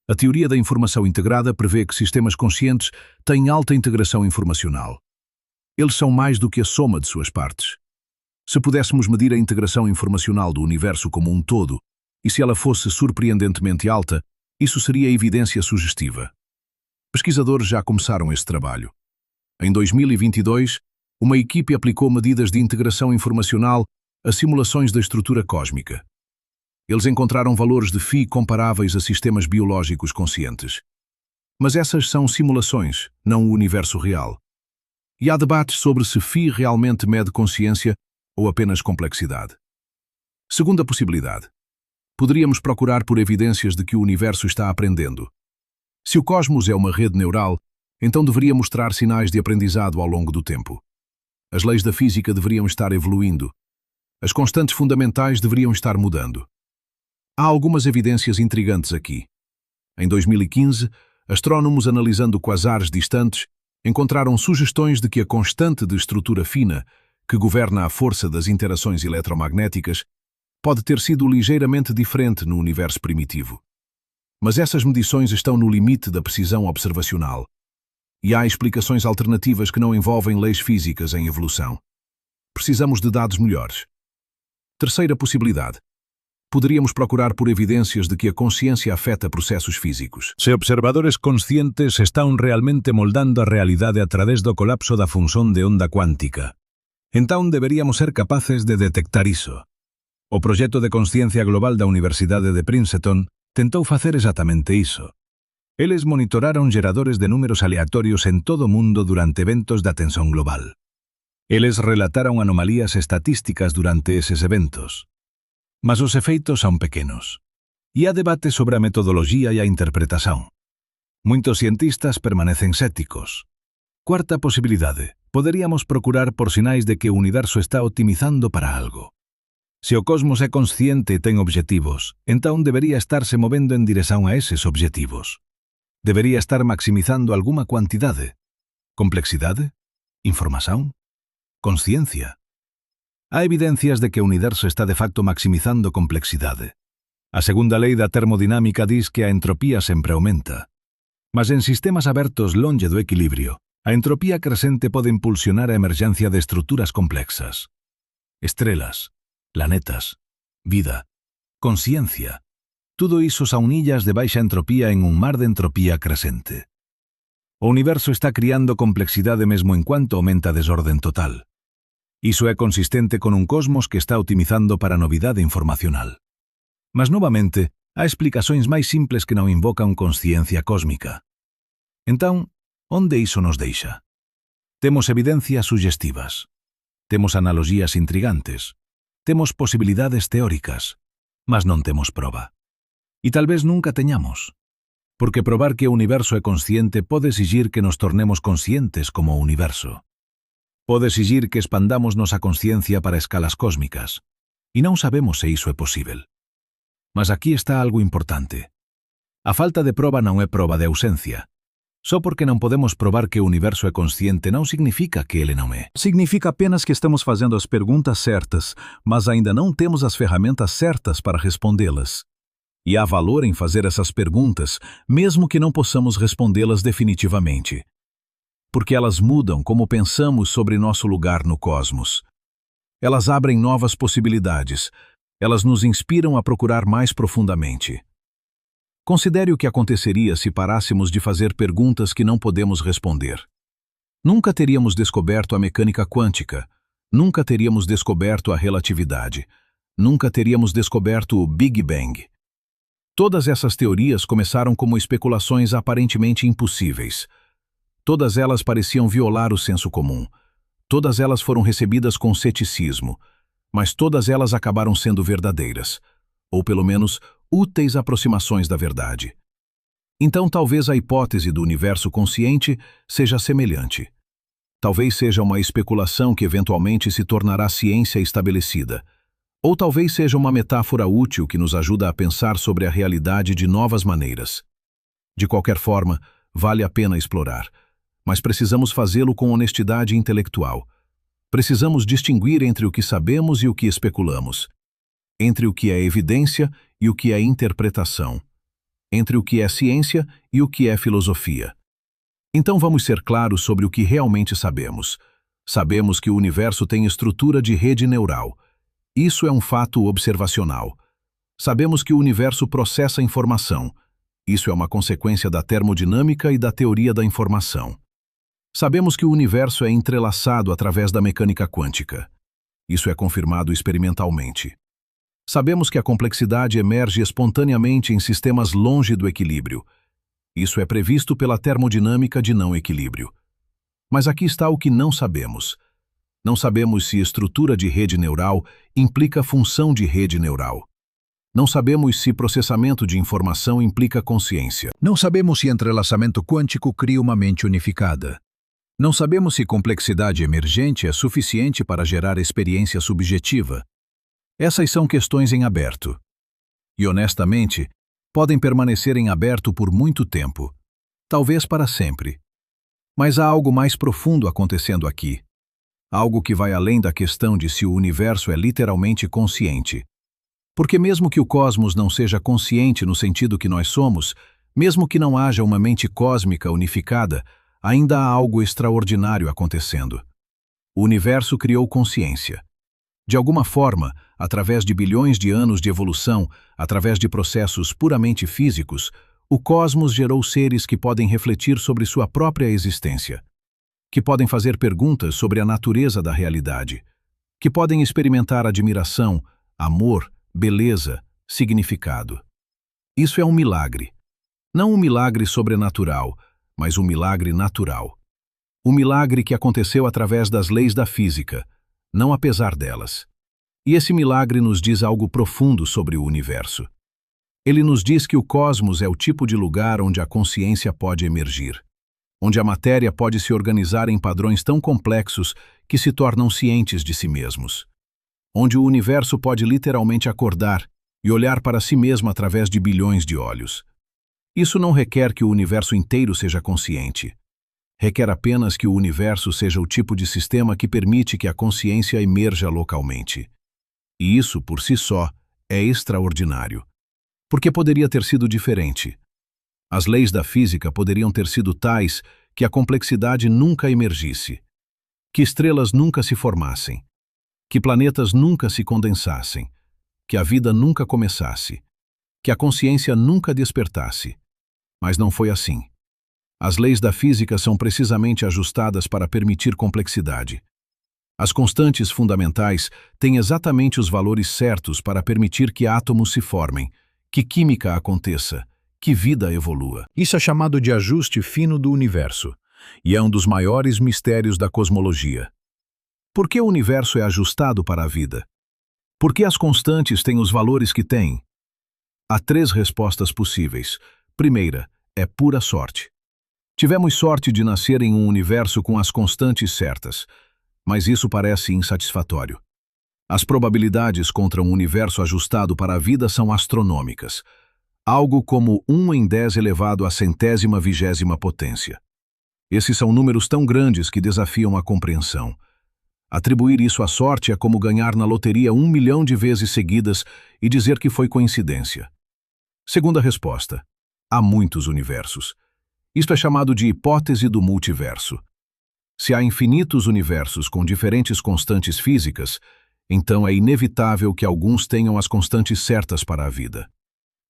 A teoria da informação integrada prevê que sistemas conscientes têm alta integração informacional. Eles são mais do que a soma de suas partes. Se pudéssemos medir a integração informacional do universo como um todo, e se ela fosse surpreendentemente alta, isso seria evidência sugestiva. Pesquisadores já começaram esse trabalho. Em 2022, uma equipe aplicou medidas de integração informacional a simulações da estrutura cósmica. Eles encontraram valores de φ comparáveis a sistemas biológicos conscientes. Mas essas são simulações, não o universo real. E há debates sobre se φ realmente mede consciência ou apenas complexidade. Segunda possibilidade. Poderíamos procurar por evidências de que o universo está aprendendo. Se o cosmos é uma rede neural, então deveria mostrar sinais de aprendizado ao longo do tempo. As leis da física deveriam estar evoluindo. As constantes fundamentais deveriam estar mudando. Há algumas evidências intrigantes aqui. Em 2015, astrônomos analisando quasares distantes encontraram sugestões de que a constante de estrutura fina, que governa a força das interações eletromagnéticas, pode ter sido ligeiramente diferente no universo primitivo. Mas essas medições estão no limite da precisão observacional, e há explicações alternativas que não envolvem leis físicas em evolução. Precisamos de dados melhores. Terceira possibilidade. Poderíamos procurar por evidências de que a consciência afeta processos físicos. Se observadores conscientes estão realmente moldando a realidade a través do colapso da função de onda cuántica, então deberíamos ser capazes de detectar iso. O proxecto de consciencia global da Universidade de Princeton tentou facer exatamente iso. Eles monitoraron geradores de números aleatorios en todo o mundo durante eventos da tensión global. Eles relataron anomalías estatísticas durante eses eventos. Mas os efeitos son pequenos. E há debate sobre a metodoloxía e a interpretación. Moitos cientistas permanecen céticos. Cuarta posibilidade. Poderíamos procurar por sinais de que o universo está optimizando para algo. Se o cosmos é consciente e ten obxectivos, entón debería estarse movendo en dirección a eses obxectivos. Debería estar maximizando alguma cuantidade. Complexidade? Información? Consciencia? Há evidencias de que o universo está de facto maximizando complexidade. A segunda lei da termodinámica diz que a entropía sempre aumenta. Mas en sistemas abertos longe do equilibrio, a entropía crescente pode impulsionar a emergencia de estruturas complexas. Estrelas, planetas, vida, consciencia. Tudo iso son illas de baixa entropía en un mar de entropía crescente. O universo está criando complexidade mesmo en cuanto aumenta a desorden total. Iso é consistente con un cosmos que está optimizando para a novidade informacional. Mas, novamente, há explicacións máis simples que non invocan consciencia cósmica. Entón, onde iso nos deixa? Temos evidencias sugestivas. Temos analogías intrigantes. Temos posibilidades teóricas. Mas non temos proba. E tal vez nunca teñamos. Porque probar que o universo é consciente pode exigir que nos tornemos conscientes como o universo. Pode exigir que expandamos nosa consciencia para escalas cósmicas. E non sabemos se iso é posível. Mas aquí está algo importante. A falta de proba non é proba de ausencia. Só porque non podemos probar que o universo é consciente non significa que ele non é. Significa apenas que estamos fazendo as perguntas certas, mas ainda não temos as ferramentas certas para respondê-las. E há valor em fazer essas perguntas, mesmo que não possamos respondê-las definitivamente. Porque elas mudam como pensamos sobre nosso lugar no cosmos. Elas abrem novas possibilidades. Elas nos inspiram a procurar mais profundamente. Considere o que aconteceria se parássemos de fazer perguntas que não podemos responder. Nunca teríamos descoberto a mecânica quântica. Nunca teríamos descoberto a relatividade. Nunca teríamos descoberto o Big Bang. Todas essas teorias começaram como especulações aparentemente impossíveis. Todas elas pareciam violar o senso comum. Todas elas foram recebidas com ceticismo, mas todas elas acabaram sendo verdadeiras, ou pelo menos úteis aproximações da verdade. Então talvez a hipótese do universo consciente seja semelhante. Talvez seja uma especulação que eventualmente se tornará ciência estabelecida, ou talvez seja uma metáfora útil que nos ajuda a pensar sobre a realidade de novas maneiras. De qualquer forma, vale a pena explorar. Mas precisamos fazê-lo com honestidade intelectual. Precisamos distinguir entre o que sabemos e o que especulamos, entre o que é evidência e o que é interpretação, entre o que é ciência e o que é filosofia. Então vamos ser claros sobre o que realmente sabemos. Sabemos que o universo tem estrutura de rede neural. Isso é um fato observacional. Sabemos que o universo processa informação. Isso é uma consequência da termodinâmica e da teoria da informação. Sabemos que o universo é entrelaçado através da mecânica quântica. Isso é confirmado experimentalmente. Sabemos que a complexidade emerge espontaneamente em sistemas longe do equilíbrio. Isso é previsto pela termodinâmica de não equilíbrio. Mas aqui está o que não sabemos. Não sabemos se estrutura de rede neural implica função de rede neural. Não sabemos se processamento de informação implica consciência. Não sabemos se entrelaçamento quântico cria uma mente unificada. Não sabemos se complexidade emergente é suficiente para gerar experiência subjetiva. Essas são questões em aberto. E, honestamente, podem permanecer em aberto por muito tempo, talvez para sempre. Mas há algo mais profundo acontecendo aqui. Algo que vai além da questão de se o universo é literalmente consciente. Porque mesmo que o cosmos não seja consciente no sentido que nós somos, mesmo que não haja uma mente cósmica unificada, ainda há algo extraordinário acontecendo. O universo criou consciência. De alguma forma, através de bilhões de anos de evolução, através de processos puramente físicos, o cosmos gerou seres que podem refletir sobre sua própria existência, que podem fazer perguntas sobre a natureza da realidade, que podem experimentar admiração, amor, beleza, significado. Isso é um milagre. Não um milagre sobrenatural, mas um milagre natural. Um milagre que aconteceu através das leis da física, não apesar delas. E esse milagre nos diz algo profundo sobre o universo. Ele nos diz que o cosmos é o tipo de lugar onde a consciência pode emergir, onde a matéria pode se organizar em padrões tão complexos que se tornam cientes de si mesmos, onde o universo pode literalmente acordar e olhar para si mesmo através de bilhões de olhos. Isso não requer que o universo inteiro seja consciente. Requer apenas que o universo seja o tipo de sistema que permite que a consciência emerja localmente. E isso, por si só, é extraordinário. Porque poderia ter sido diferente. As leis da física poderiam ter sido tais que a complexidade nunca emergisse, que estrelas nunca se formassem, que planetas nunca se condensassem, que a vida nunca começasse, que a consciência nunca despertasse. Mas não foi assim. As leis da física são precisamente ajustadas para permitir complexidade. As constantes fundamentais têm exatamente os valores certos para permitir que átomos se formem, que química aconteça, que vida evolua. Isso é chamado de ajuste fino do universo, e é um dos maiores mistérios da cosmologia. Por que o universo é ajustado para a vida? Por que as constantes têm os valores que têm? Há 3 respostas possíveis. Primeira, é pura sorte. Tivemos sorte de nascer em um universo com as constantes certas, mas isso parece insatisfatório. As probabilidades contra um universo ajustado para a vida são astronômicas, algo como 1 em 10 elevado à 120ª potência. Esses são números tão grandes que desafiam a compreensão. Atribuir isso à sorte é como ganhar na loteria 1 milhão de vezes seguidas e dizer que foi coincidência. Segunda resposta. Há muitos universos. Isto é chamado de hipótese do multiverso. Se há infinitos universos com diferentes constantes físicas, então é inevitável que alguns tenham as constantes certas para a vida.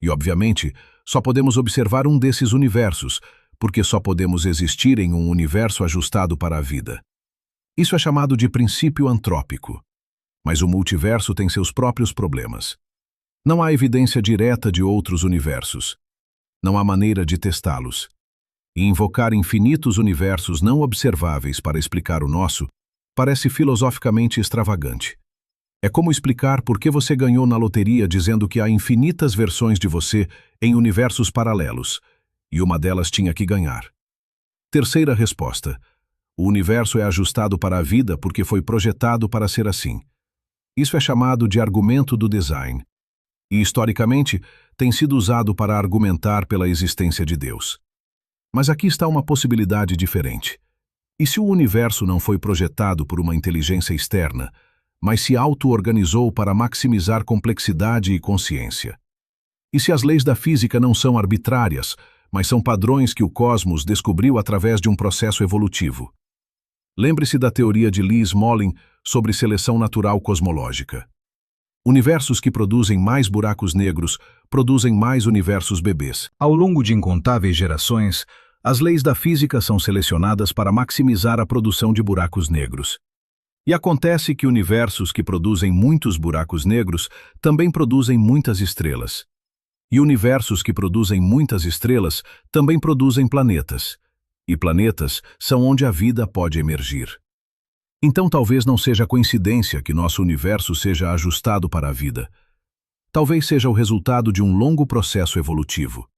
E, obviamente, só podemos observar um desses universos, porque só podemos existir em um universo ajustado para a vida. Isso é chamado de princípio antrópico. Mas o multiverso tem seus próprios problemas. Não há evidência direta de outros universos. Não há maneira de testá-los. E invocar infinitos universos não observáveis para explicar o nosso parece filosoficamente extravagante. É como explicar por que você ganhou na loteria dizendo que há infinitas versões de você em universos paralelos, e uma delas tinha que ganhar. Terceira resposta. O universo é ajustado para a vida porque foi projetado para ser assim. Isso é chamado de argumento do design. E, historicamente, tem sido usado para argumentar pela existência de Deus. Mas aqui está uma possibilidade diferente. E se o universo não foi projetado por uma inteligência externa, mas se auto-organizou para maximizar complexidade e consciência? E se as leis da física não são arbitrárias, mas são padrões que o cosmos descobriu através de um processo evolutivo? Lembre-se da teoria de Lee Smolin sobre seleção natural cosmológica. Universos que produzem mais buracos negros produzem mais universos bebês. Ao longo de incontáveis gerações, as leis da física são selecionadas para maximizar a produção de buracos negros. E acontece que universos que produzem muitos buracos negros também produzem muitas estrelas. E universos que produzem muitas estrelas também produzem planetas. E planetas são onde a vida pode emergir. Então talvez não seja coincidência que nosso universo seja ajustado para a vida. talvez seja o resultado de um longo processo evolutivo.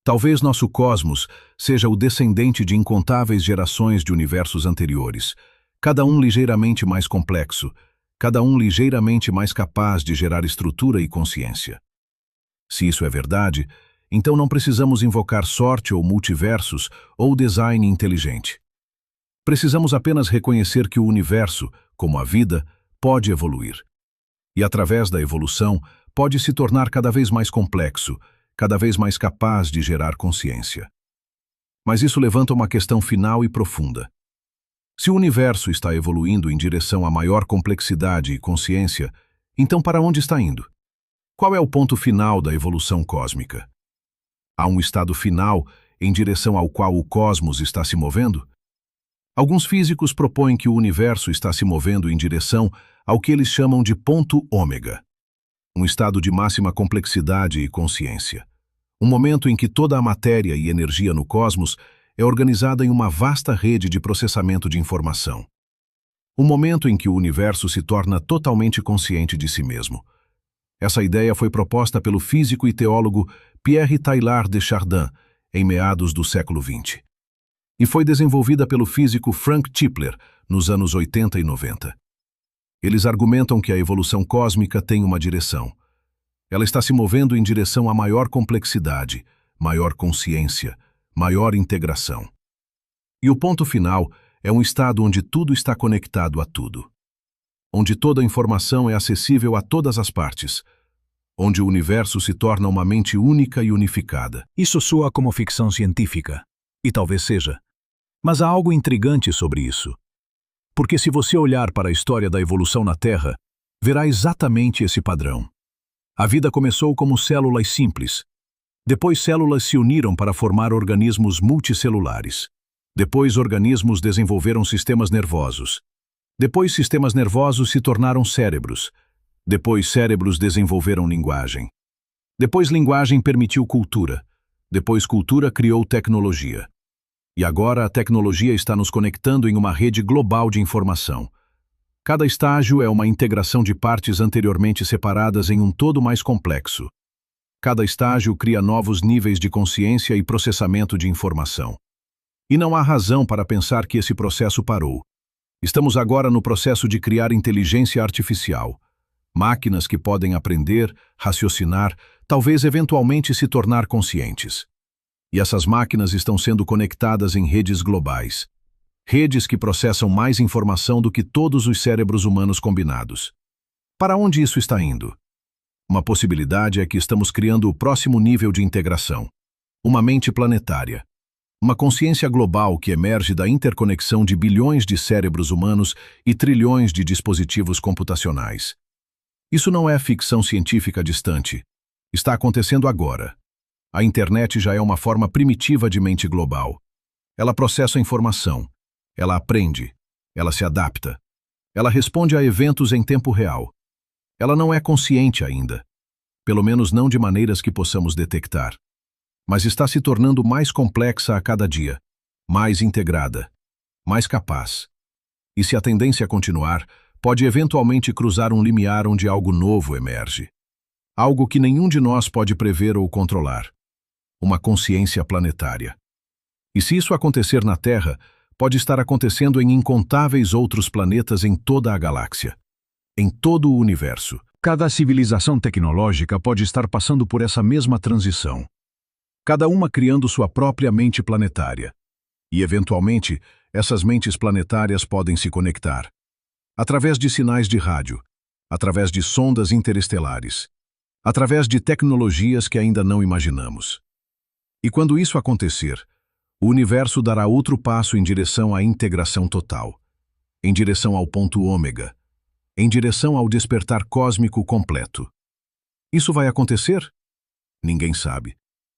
Talvez nosso cosmos seja o descendente de incontáveis gerações de universos anteriores, cada um ligeiramente mais complexo, cada um ligeiramente mais capaz de gerar estrutura e consciência. Se isso é verdade, então não precisamos invocar sorte ou multiversos ou design inteligente. Precisamos apenas reconhecer que o universo, como a vida, pode evoluir. E através da evolução, pode se tornar cada vez mais complexo, cada vez mais capaz de gerar consciência. Mas isso levanta uma questão final e profunda. Se o universo está evoluindo em direção a maior complexidade e consciência, então para onde está indo? Qual é o ponto final da evolução cósmica? Há um estado final em direção ao qual o cosmos está se movendo? Alguns físicos propõem que o universo está se movendo em direção ao que eles chamam de ponto ômega, um estado de máxima complexidade e consciência. Um momento em que toda a matéria e energia no cosmos é organizada em uma vasta rede de processamento de informação. Um momento em que o universo se torna totalmente consciente de si mesmo. Essa ideia foi proposta pelo físico e teólogo Pierre Teilhard de Chardin em meados do século XX. E foi desenvolvida pelo físico Frank Tipler nos anos 80 e 90. Eles argumentam que a evolução cósmica tem uma direção. Ela está se movendo em direção a maior complexidade, maior consciência, maior integração. E o ponto final é um estado onde tudo está conectado a tudo. Onde toda a informação é acessível a todas as partes. Onde o universo se torna uma mente única e unificada. Isso soa como ficção científica, e talvez seja. Mas há algo intrigante sobre isso. Porque se você olhar para a história da evolução na Terra, verá exatamente esse padrão. A vida começou como células simples. Depois células se uniram para formar organismos multicelulares. Depois organismos desenvolveram sistemas nervosos. Depois sistemas nervosos se tornaram cérebros. Depois cérebros desenvolveram linguagem. Depois linguagem permitiu cultura. Depois cultura criou tecnologia. E agora a tecnologia está nos conectando em uma rede global de informação. Cada estágio é uma integração de partes anteriormente separadas em um todo mais complexo. Cada estágio cria novos níveis de consciência e processamento de informação. E não há razão para pensar que esse processo parou. Estamos agora no processo de criar inteligência artificial. Máquinas que podem aprender, raciocinar, talvez eventualmente se tornar conscientes. E essas máquinas estão sendo conectadas em redes globais. Redes que processam mais informação do que todos os cérebros humanos combinados. Para onde isso está indo? Uma possibilidade é que estamos criando o próximo nível de integração. Uma mente planetária. Uma consciência global que emerge da interconexão de bilhões de cérebros humanos e trilhões de dispositivos computacionais. Isso não é ficção científica distante. Está acontecendo agora. A internet já é uma forma primitiva de mente global. Ela processa a informação. Ela aprende. Ela se adapta. Ela responde a eventos em tempo real. Ela não é consciente ainda. Pelo menos não de maneiras que possamos detectar. Mas está se tornando mais complexa a cada dia. Mais integrada. Mais capaz. E se a tendência continuar, pode eventualmente cruzar um limiar onde algo novo emerge. Algo que nenhum de nós pode prever ou controlar. Uma consciência planetária. E se isso acontecer na Terra, pode estar acontecendo em incontáveis outros planetas em toda a galáxia. Em todo o universo. Cada civilização tecnológica pode estar passando por essa mesma transição. Cada uma criando sua própria mente planetária. E, eventualmente, essas mentes planetárias podem se conectar. Através de sinais de rádio, através de sondas interestelares, através de tecnologias que ainda não imaginamos. E quando isso acontecer, o universo dará outro passo em direção à integração total, em direção ao ponto ômega, em direção ao despertar cósmico completo. Isso vai acontecer? Ninguém sabe,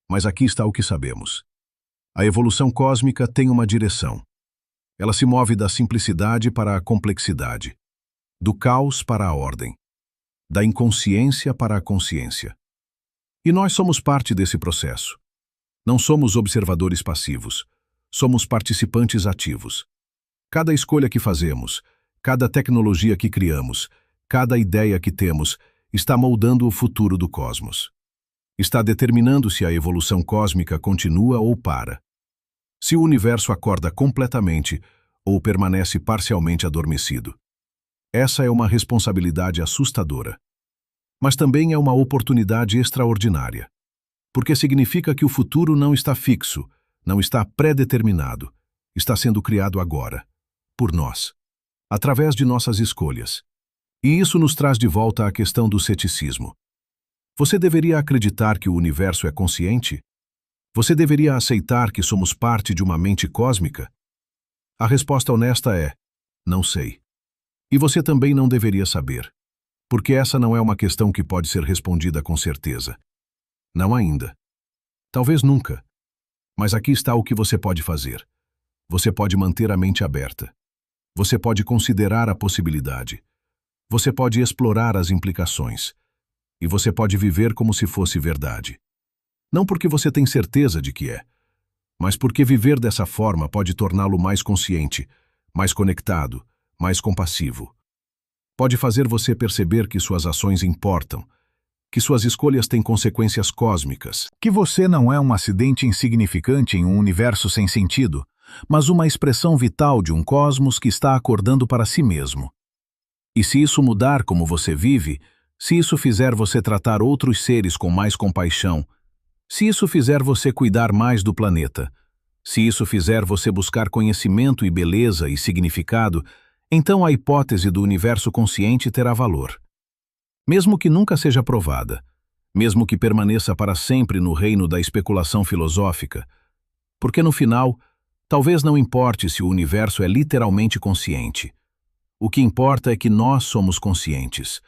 mas aqui está o que sabemos. A evolução cósmica tem uma direção. Ela se move da simplicidade para a complexidade, do caos para a ordem, da inconsciência para a consciência. E nós somos parte desse processo. Não somos observadores passivos, somos participantes ativos. Cada escolha que fazemos, cada tecnologia que criamos, cada ideia que temos, está moldando o futuro do cosmos. Está determinando se a evolução cósmica continua ou para. Se o universo acorda completamente ou permanece parcialmente adormecido. Essa é uma responsabilidade assustadora. Mas também é uma oportunidade extraordinária. Porque significa que o futuro não está fixo, não está pré-determinado, está sendo criado agora, por nós, através de nossas escolhas. E isso nos traz de volta à questão do ceticismo. Você deveria acreditar que o universo é consciente? Você deveria aceitar que somos parte de uma mente cósmica? A resposta honesta é: não sei. E você também não deveria saber, porque essa não é uma questão que pode ser respondida com certeza. Não ainda. Talvez nunca. Mas aqui está o que você pode fazer. Você pode manter a mente aberta. Você pode considerar a possibilidade. Você pode explorar as implicações. E você pode viver como se fosse verdade. Não porque você tem certeza de que é, mas porque viver dessa forma pode torná-lo mais consciente, mais conectado, mais compassivo. Pode fazer você perceber que suas ações importam, que suas escolhas têm consequências cósmicas. Que você não é um acidente insignificante em um universo sem sentido, mas uma expressão vital de um cosmos que está acordando para si mesmo. E se isso mudar como você vive, se isso fizer você tratar outros seres com mais compaixão, se isso fizer você cuidar mais do planeta, se isso fizer você buscar conhecimento e beleza e significado, então a hipótese do universo consciente terá valor. Mesmo que nunca seja provada, mesmo que permaneça para sempre no reino da especulação filosófica, porque no final, talvez não importe se o universo é literalmente consciente. O que importa é que nós somos conscientes,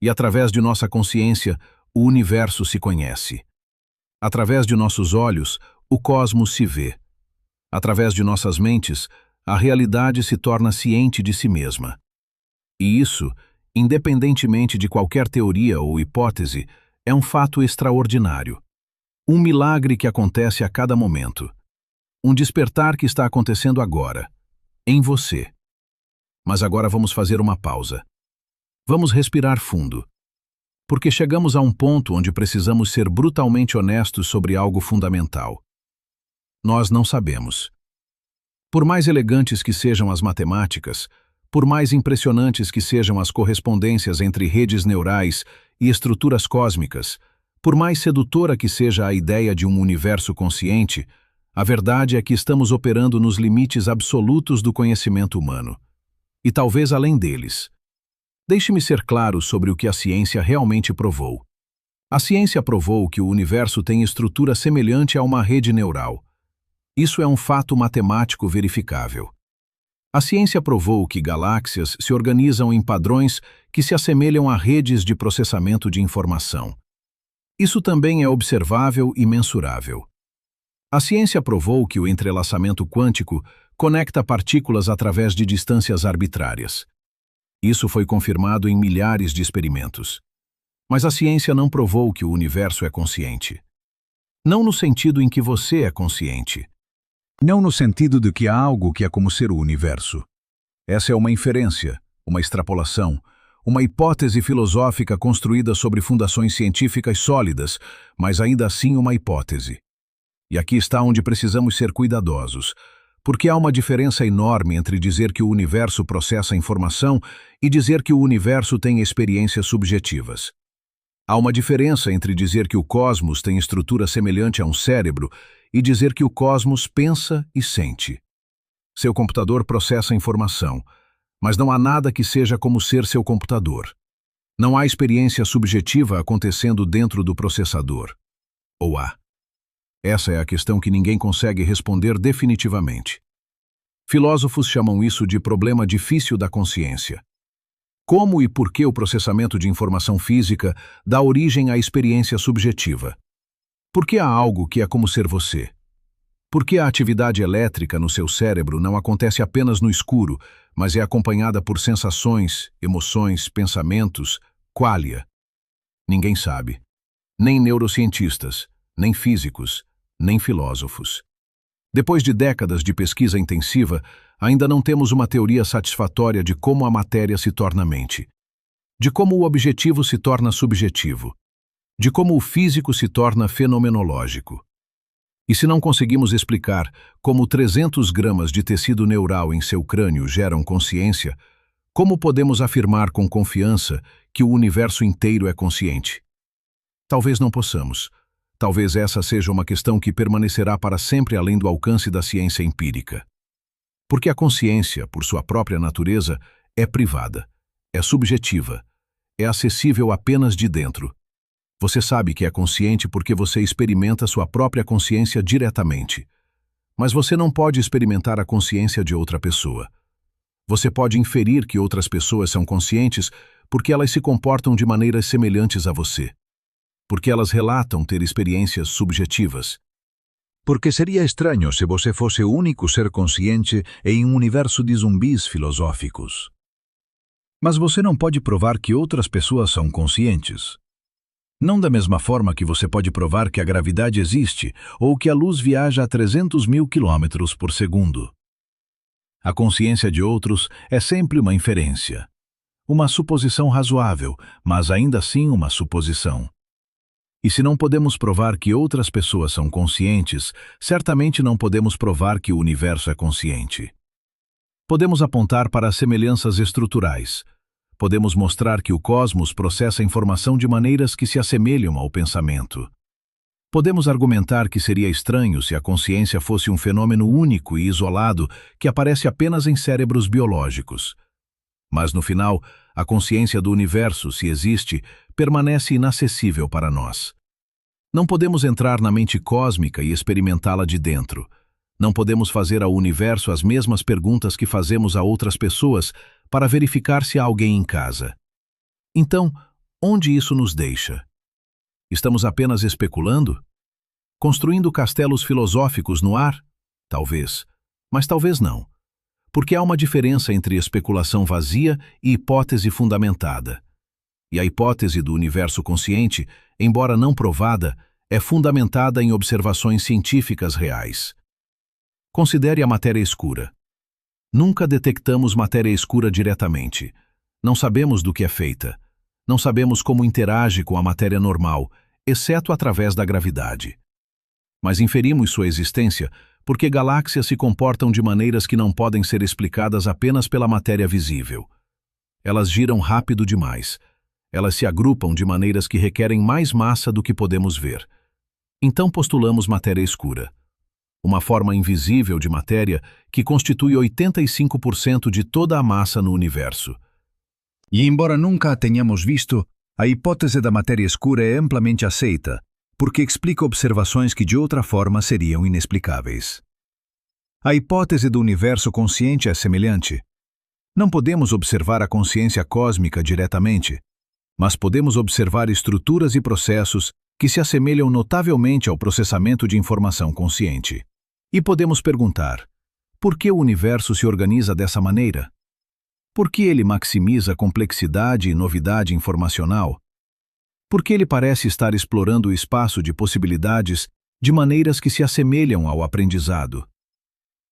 e através de nossa consciência, o universo se conhece. Através de nossos olhos, o cosmos se vê. Através de nossas mentes, a realidade se torna ciente de si mesma. E isso, independentemente de qualquer teoria ou hipótese, é um fato extraordinário. Um milagre que acontece a cada momento. Um despertar que está acontecendo agora, em você. Mas agora vamos fazer uma pausa. Vamos respirar fundo. Porque chegamos a um ponto onde precisamos ser brutalmente honestos sobre algo fundamental. Nós não sabemos. Por mais elegantes que sejam as matemáticas, por mais impressionantes que sejam as correspondências entre redes neurais e estruturas cósmicas, por mais sedutora que seja a ideia de um universo consciente, a verdade é que estamos operando nos limites absolutos do conhecimento humano. E talvez além deles. Deixe-me ser claro sobre o que a ciência realmente provou. A ciência provou que o universo tem estrutura semelhante a uma rede neural. Isso é um fato matemático verificável. A ciência provou que galáxias se organizam em padrões que se assemelham a redes de processamento de informação. Isso também é observável e mensurável. A ciência provou que o entrelaçamento quântico conecta partículas através de distâncias arbitrárias. Isso foi confirmado em milhares de experimentos. Mas a ciência não provou que o universo é consciente. Não no sentido em que você é consciente. Não no sentido de que há algo que é como ser o universo. Essa é uma inferência, uma extrapolação, uma hipótese filosófica construída sobre fundações científicas sólidas, mas ainda assim uma hipótese. E aqui está onde precisamos ser cuidadosos, porque há uma diferença enorme entre dizer que o universo processa informação e dizer que o universo tem experiências subjetivas. Há uma diferença entre dizer que o cosmos tem estrutura semelhante a um cérebro e dizer que o cosmos pensa e sente. Seu computador processa informação, mas não há nada que seja como ser seu computador. Não há experiência subjetiva acontecendo dentro do processador. Ou há? Essa é a questão que ninguém consegue responder definitivamente. Filósofos chamam isso de problema difícil da consciência. Como e por que o processamento de informação física dá origem à experiência subjetiva? Por que há algo que é como ser você? Por que a atividade elétrica no seu cérebro não acontece apenas no escuro, mas é acompanhada por sensações, emoções, pensamentos, qualia? Ninguém sabe. Nem neurocientistas, nem físicos, nem filósofos. Depois de décadas de pesquisa intensiva, ainda não temos uma teoria satisfatória de como a matéria se torna mente. de como o objetivo se torna subjetivo, de como o físico se torna fenomenológico. E se não conseguimos explicar como 300 gramas de tecido neural em seu crânio geram consciência, como podemos afirmar com confiança que o universo inteiro é consciente? Talvez não possamos. Talvez essa seja uma questão que permanecerá para sempre além do alcance da ciência empírica. Porque a consciência, por sua própria natureza, é privada, é subjetiva, é acessível apenas de dentro. Você sabe que é consciente porque você experimenta sua própria consciência diretamente. Mas você não pode experimentar a consciência de outra pessoa. Você pode inferir que outras pessoas são conscientes porque elas se comportam de maneiras semelhantes a você. Porque elas relatam ter experiências subjetivas. Porque seria estranho se você fosse o único ser consciente em um universo de zumbis filosóficos. Mas você não pode provar que outras pessoas são conscientes. Não da mesma forma que você pode provar que a gravidade existe ou que a luz viaja a 300 mil quilômetros por segundo. A consciência de outros é sempre uma inferência. Uma suposição razoável, mas ainda assim uma suposição. E se não podemos provar que outras pessoas são conscientes, certamente não podemos provar que o universo é consciente. Podemos apontar para semelhanças estruturais. Podemos mostrar que o cosmos processa informação de maneiras que se assemelham ao pensamento. Podemos argumentar que seria estranho se a consciência fosse um fenômeno único e isolado que aparece apenas em cérebros biológicos. Mas, no final, a consciência do universo, se existe, permanece inacessível para nós. Não podemos entrar na mente cósmica e experimentá-la de dentro. Não podemos fazer ao universo as mesmas perguntas que fazemos a outras pessoas para verificar se há alguém em casa. Então, onde isso nos deixa? Estamos apenas especulando? Construindo castelos filosóficos no ar? Talvez. Mas talvez não. Porque há uma diferença entre especulação vazia e hipótese fundamentada. E a hipótese do universo consciente, embora não provada, é fundamentada em observações científicas reais. Considere a matéria escura. Nunca detectamos matéria escura diretamente. Não sabemos do que é feita. Não sabemos como interage com a matéria normal, exceto através da gravidade. Mas inferimos sua existência porque galáxias se comportam de maneiras que não podem ser explicadas apenas pela matéria visível. Elas giram rápido demais. Elas se agrupam de maneiras que requerem mais massa do que podemos ver. Então postulamos matéria escura. Uma forma invisível de matéria que constitui 85% de toda a massa no universo. E embora nunca a tenhamos visto, a hipótese da matéria escura é amplamente aceita, porque explica observações que de outra forma seriam inexplicáveis. A hipótese do universo consciente é semelhante. Não podemos observar a consciência cósmica diretamente, mas podemos observar estruturas e processos que se assemelham notavelmente ao processamento de informação consciente. E podemos perguntar, por que o universo se organiza dessa maneira? Por que ele maximiza complexidade e novidade informacional? Por que ele parece estar explorando o espaço de possibilidades de maneiras que se assemelham ao aprendizado?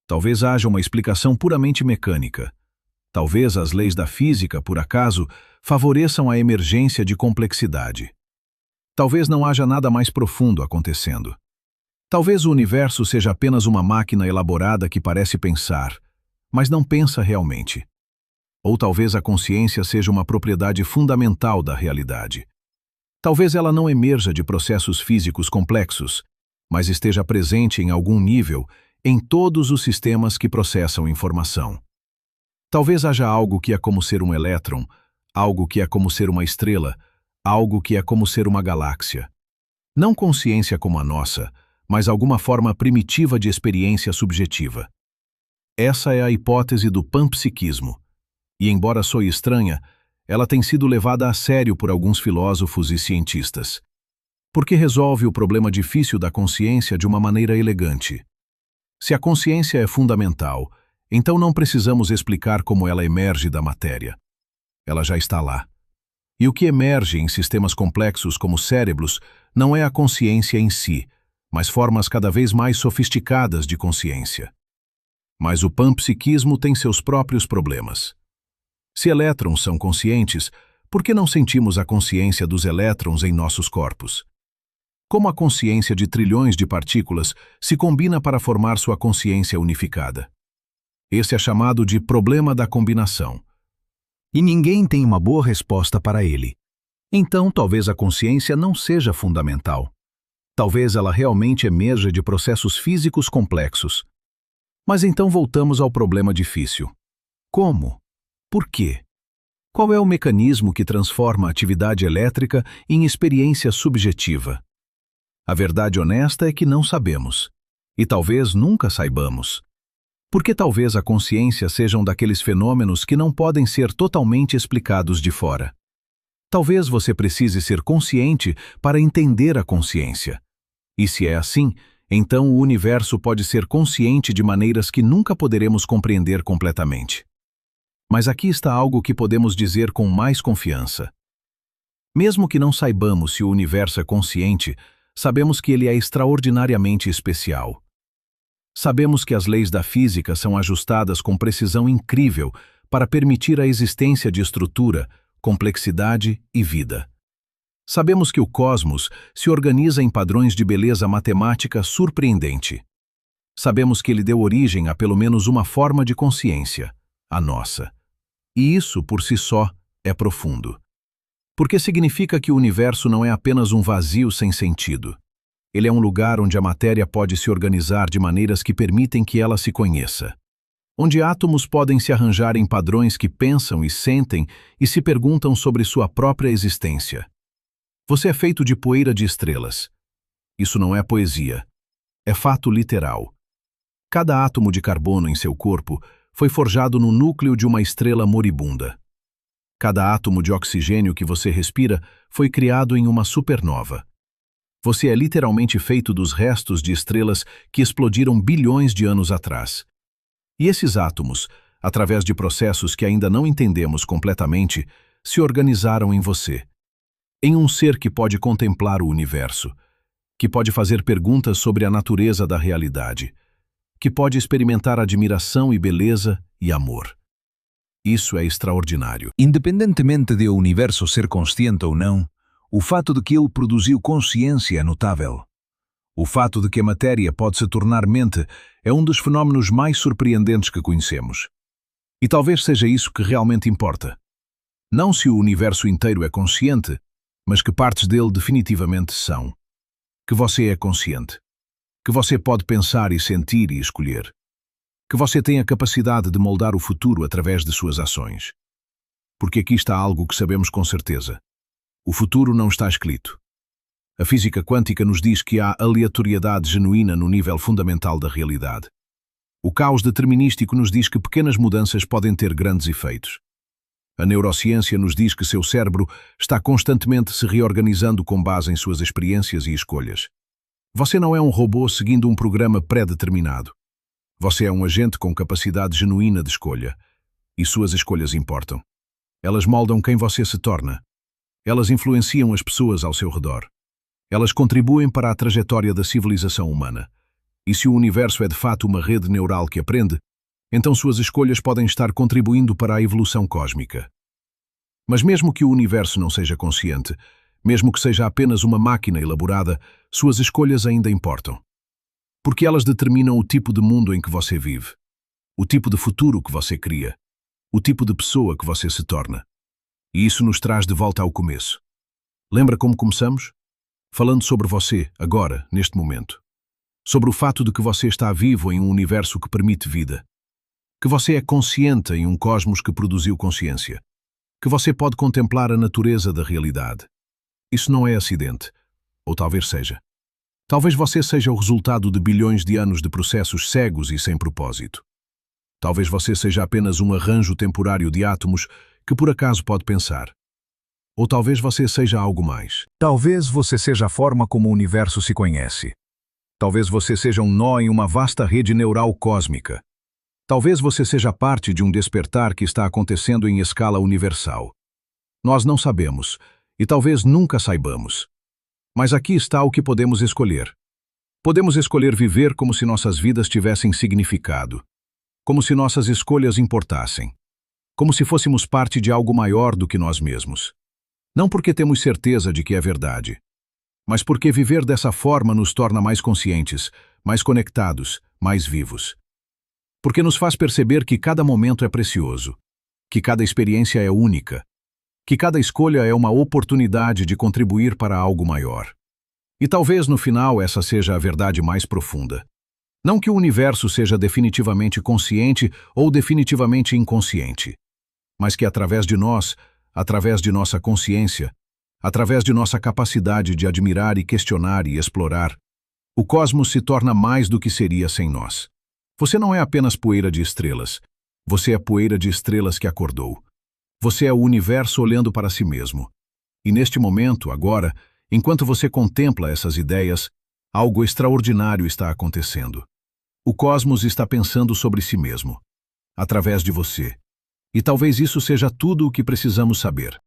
Talvez haja uma explicação puramente mecânica. Talvez as leis da física, por acaso, favoreçam a emergência de complexidade. Talvez não haja nada mais profundo acontecendo. Talvez o universo seja apenas uma máquina elaborada que parece pensar, mas não pensa realmente. Ou talvez a consciência seja uma propriedade fundamental da realidade. Talvez ela não emerja de processos físicos complexos, mas esteja presente em algum nível em todos os sistemas que processam informação. Talvez haja algo que é como ser um elétron, algo que é como ser uma estrela, algo que é como ser uma galáxia. Não consciência como a nossa, mas alguma forma primitiva de experiência subjetiva. Essa é a hipótese do panpsiquismo, e embora soe estranha, ela tem sido levada a sério por alguns filósofos e cientistas. Porque resolve o problema difícil da consciência de uma maneira elegante. Se a consciência é fundamental, então não precisamos explicar como ela emerge da matéria. Ela já está lá. E o que emerge em sistemas complexos como cérebros não é a consciência em si, mas formas cada vez mais sofisticadas de consciência. Mas o panpsiquismo tem seus próprios problemas. Se elétrons são conscientes, Por que não sentimos a consciência dos elétrons em nossos corpos? Como a consciência de trilhões de partículas se combina para formar sua consciência unificada? Esse é chamado de problema da combinação. E ninguém tem uma boa resposta para ele. Então, talvez a consciência não seja fundamental. Talvez ela realmente emerja de processos físicos complexos. Mas então voltamos ao problema difícil. Como? Por quê? Qual é o mecanismo que transforma a atividade elétrica em experiência subjetiva? A verdade honesta é que não sabemos. E talvez nunca saibamos. Porque talvez a consciência seja um daqueles fenômenos que não podem ser totalmente explicados de fora. Talvez você precise ser consciente para entender a consciência. E se é assim, então o universo pode ser consciente de maneiras que nunca poderemos compreender completamente. Mas aqui está algo que podemos dizer com mais confiança. Mesmo que não saibamos se o universo é consciente, sabemos que ele é extraordinariamente especial. Sabemos que as leis da física são ajustadas com precisão incrível para permitir a existência de estrutura, complexidade e vida. Sabemos que o cosmos se organiza em padrões de beleza matemática surpreendente. Sabemos que ele deu origem a pelo menos uma forma de consciência, a nossa. E isso, por si só, é profundo. Porque significa que o universo não é apenas um vazio sem sentido. Ele é um lugar onde a matéria pode se organizar de maneiras que permitem que ela se conheça. Onde átomos podem se arranjar em padrões que pensam e sentem e se perguntam sobre sua própria existência. Você é feito de poeira de estrelas. Isso não é poesia. É fato literal. Cada átomo de carbono em seu corpo foi forjado no núcleo de uma estrela moribunda. Cada átomo de oxigênio que você respira foi criado em uma supernova. Você é literalmente feito dos restos de estrelas que explodiram bilhões de anos atrás. E esses átomos, através de processos que ainda não entendemos completamente, se organizaram em você. Em um ser que pode contemplar o universo, que pode fazer perguntas sobre a natureza da realidade, que pode experimentar admiração e beleza e amor. Isso é extraordinário. Independentemente de o universo ser consciente ou não, o fato de que ele produziu consciência é notável. O fato de que a matéria pode se tornar mente é um dos fenómenos mais surpreendentes que conhecemos. E talvez seja isso que realmente importa. Não se o universo inteiro é consciente, mas que partes dele definitivamente são. Que você é consciente. Que você pode pensar e sentir e escolher. Que você tem a capacidade de moldar o futuro através de suas ações. Porque aqui está algo que sabemos com certeza. O futuro não está escrito. A física quântica nos diz que há aleatoriedade genuína no nível fundamental da realidade. O caos determinístico nos diz que pequenas mudanças podem ter grandes efeitos. A neurociência nos diz que seu cérebro está constantemente se reorganizando com base em suas experiências e escolhas. Você não é um robô seguindo um programa pré-determinado. Você é um agente com capacidade genuína de escolha. E suas escolhas importam. Elas moldam quem você se torna. Elas influenciam as pessoas ao seu redor. Elas contribuem para a trajetória da civilização humana. E se o universo é de fato uma rede neural que aprende, então suas escolhas podem estar contribuindo para a evolução cósmica. Mas mesmo que o universo não seja consciente, mesmo que seja apenas uma máquina elaborada, suas escolhas ainda importam. Porque elas determinam o tipo de mundo em que você vive, o tipo de futuro que você cria, o tipo de pessoa que você se torna. E isso nos traz de volta ao começo. Lembra como começamos? Falando sobre você, agora, neste momento. Sobre o fato de que você está vivo em um universo que permite vida. Que você é consciente em um cosmos que produziu consciência. Que você pode contemplar a natureza da realidade. Isso não é acidente. Ou talvez seja. Talvez você seja o resultado de bilhões de anos de processos cegos e sem propósito. Talvez você seja apenas um arranjo temporário de átomos que por acaso pode pensar. Ou talvez você seja algo mais. Talvez você seja a forma como o universo se conhece. Talvez você seja um nó em uma vasta rede neural cósmica. Talvez você seja parte de um despertar que está acontecendo em escala universal. Nós não sabemos, e talvez nunca saibamos. Mas aqui está o que podemos escolher. Podemos escolher viver como se nossas vidas tivessem significado. Como se nossas escolhas importassem. Como se fôssemos parte de algo maior do que nós mesmos. Não porque temos certeza de que é verdade, mas porque viver dessa forma nos torna mais conscientes, mais conectados, mais vivos. Porque nos faz perceber que cada momento é precioso, que cada experiência é única, que cada escolha é uma oportunidade de contribuir para algo maior. E talvez no final essa seja a verdade mais profunda. Não que o universo seja definitivamente consciente ou definitivamente inconsciente, mas que através de nós, através de nossa consciência, através de nossa capacidade de admirar e questionar e explorar, o cosmos se torna mais do que seria sem nós. Você não é apenas poeira de estrelas, você é poeira de estrelas que acordou. Você é o universo olhando para si mesmo. E neste momento, agora, enquanto você contempla essas ideias, algo extraordinário está acontecendo. O cosmos está pensando sobre si mesmo, através de você. E talvez isso seja tudo o que precisamos saber.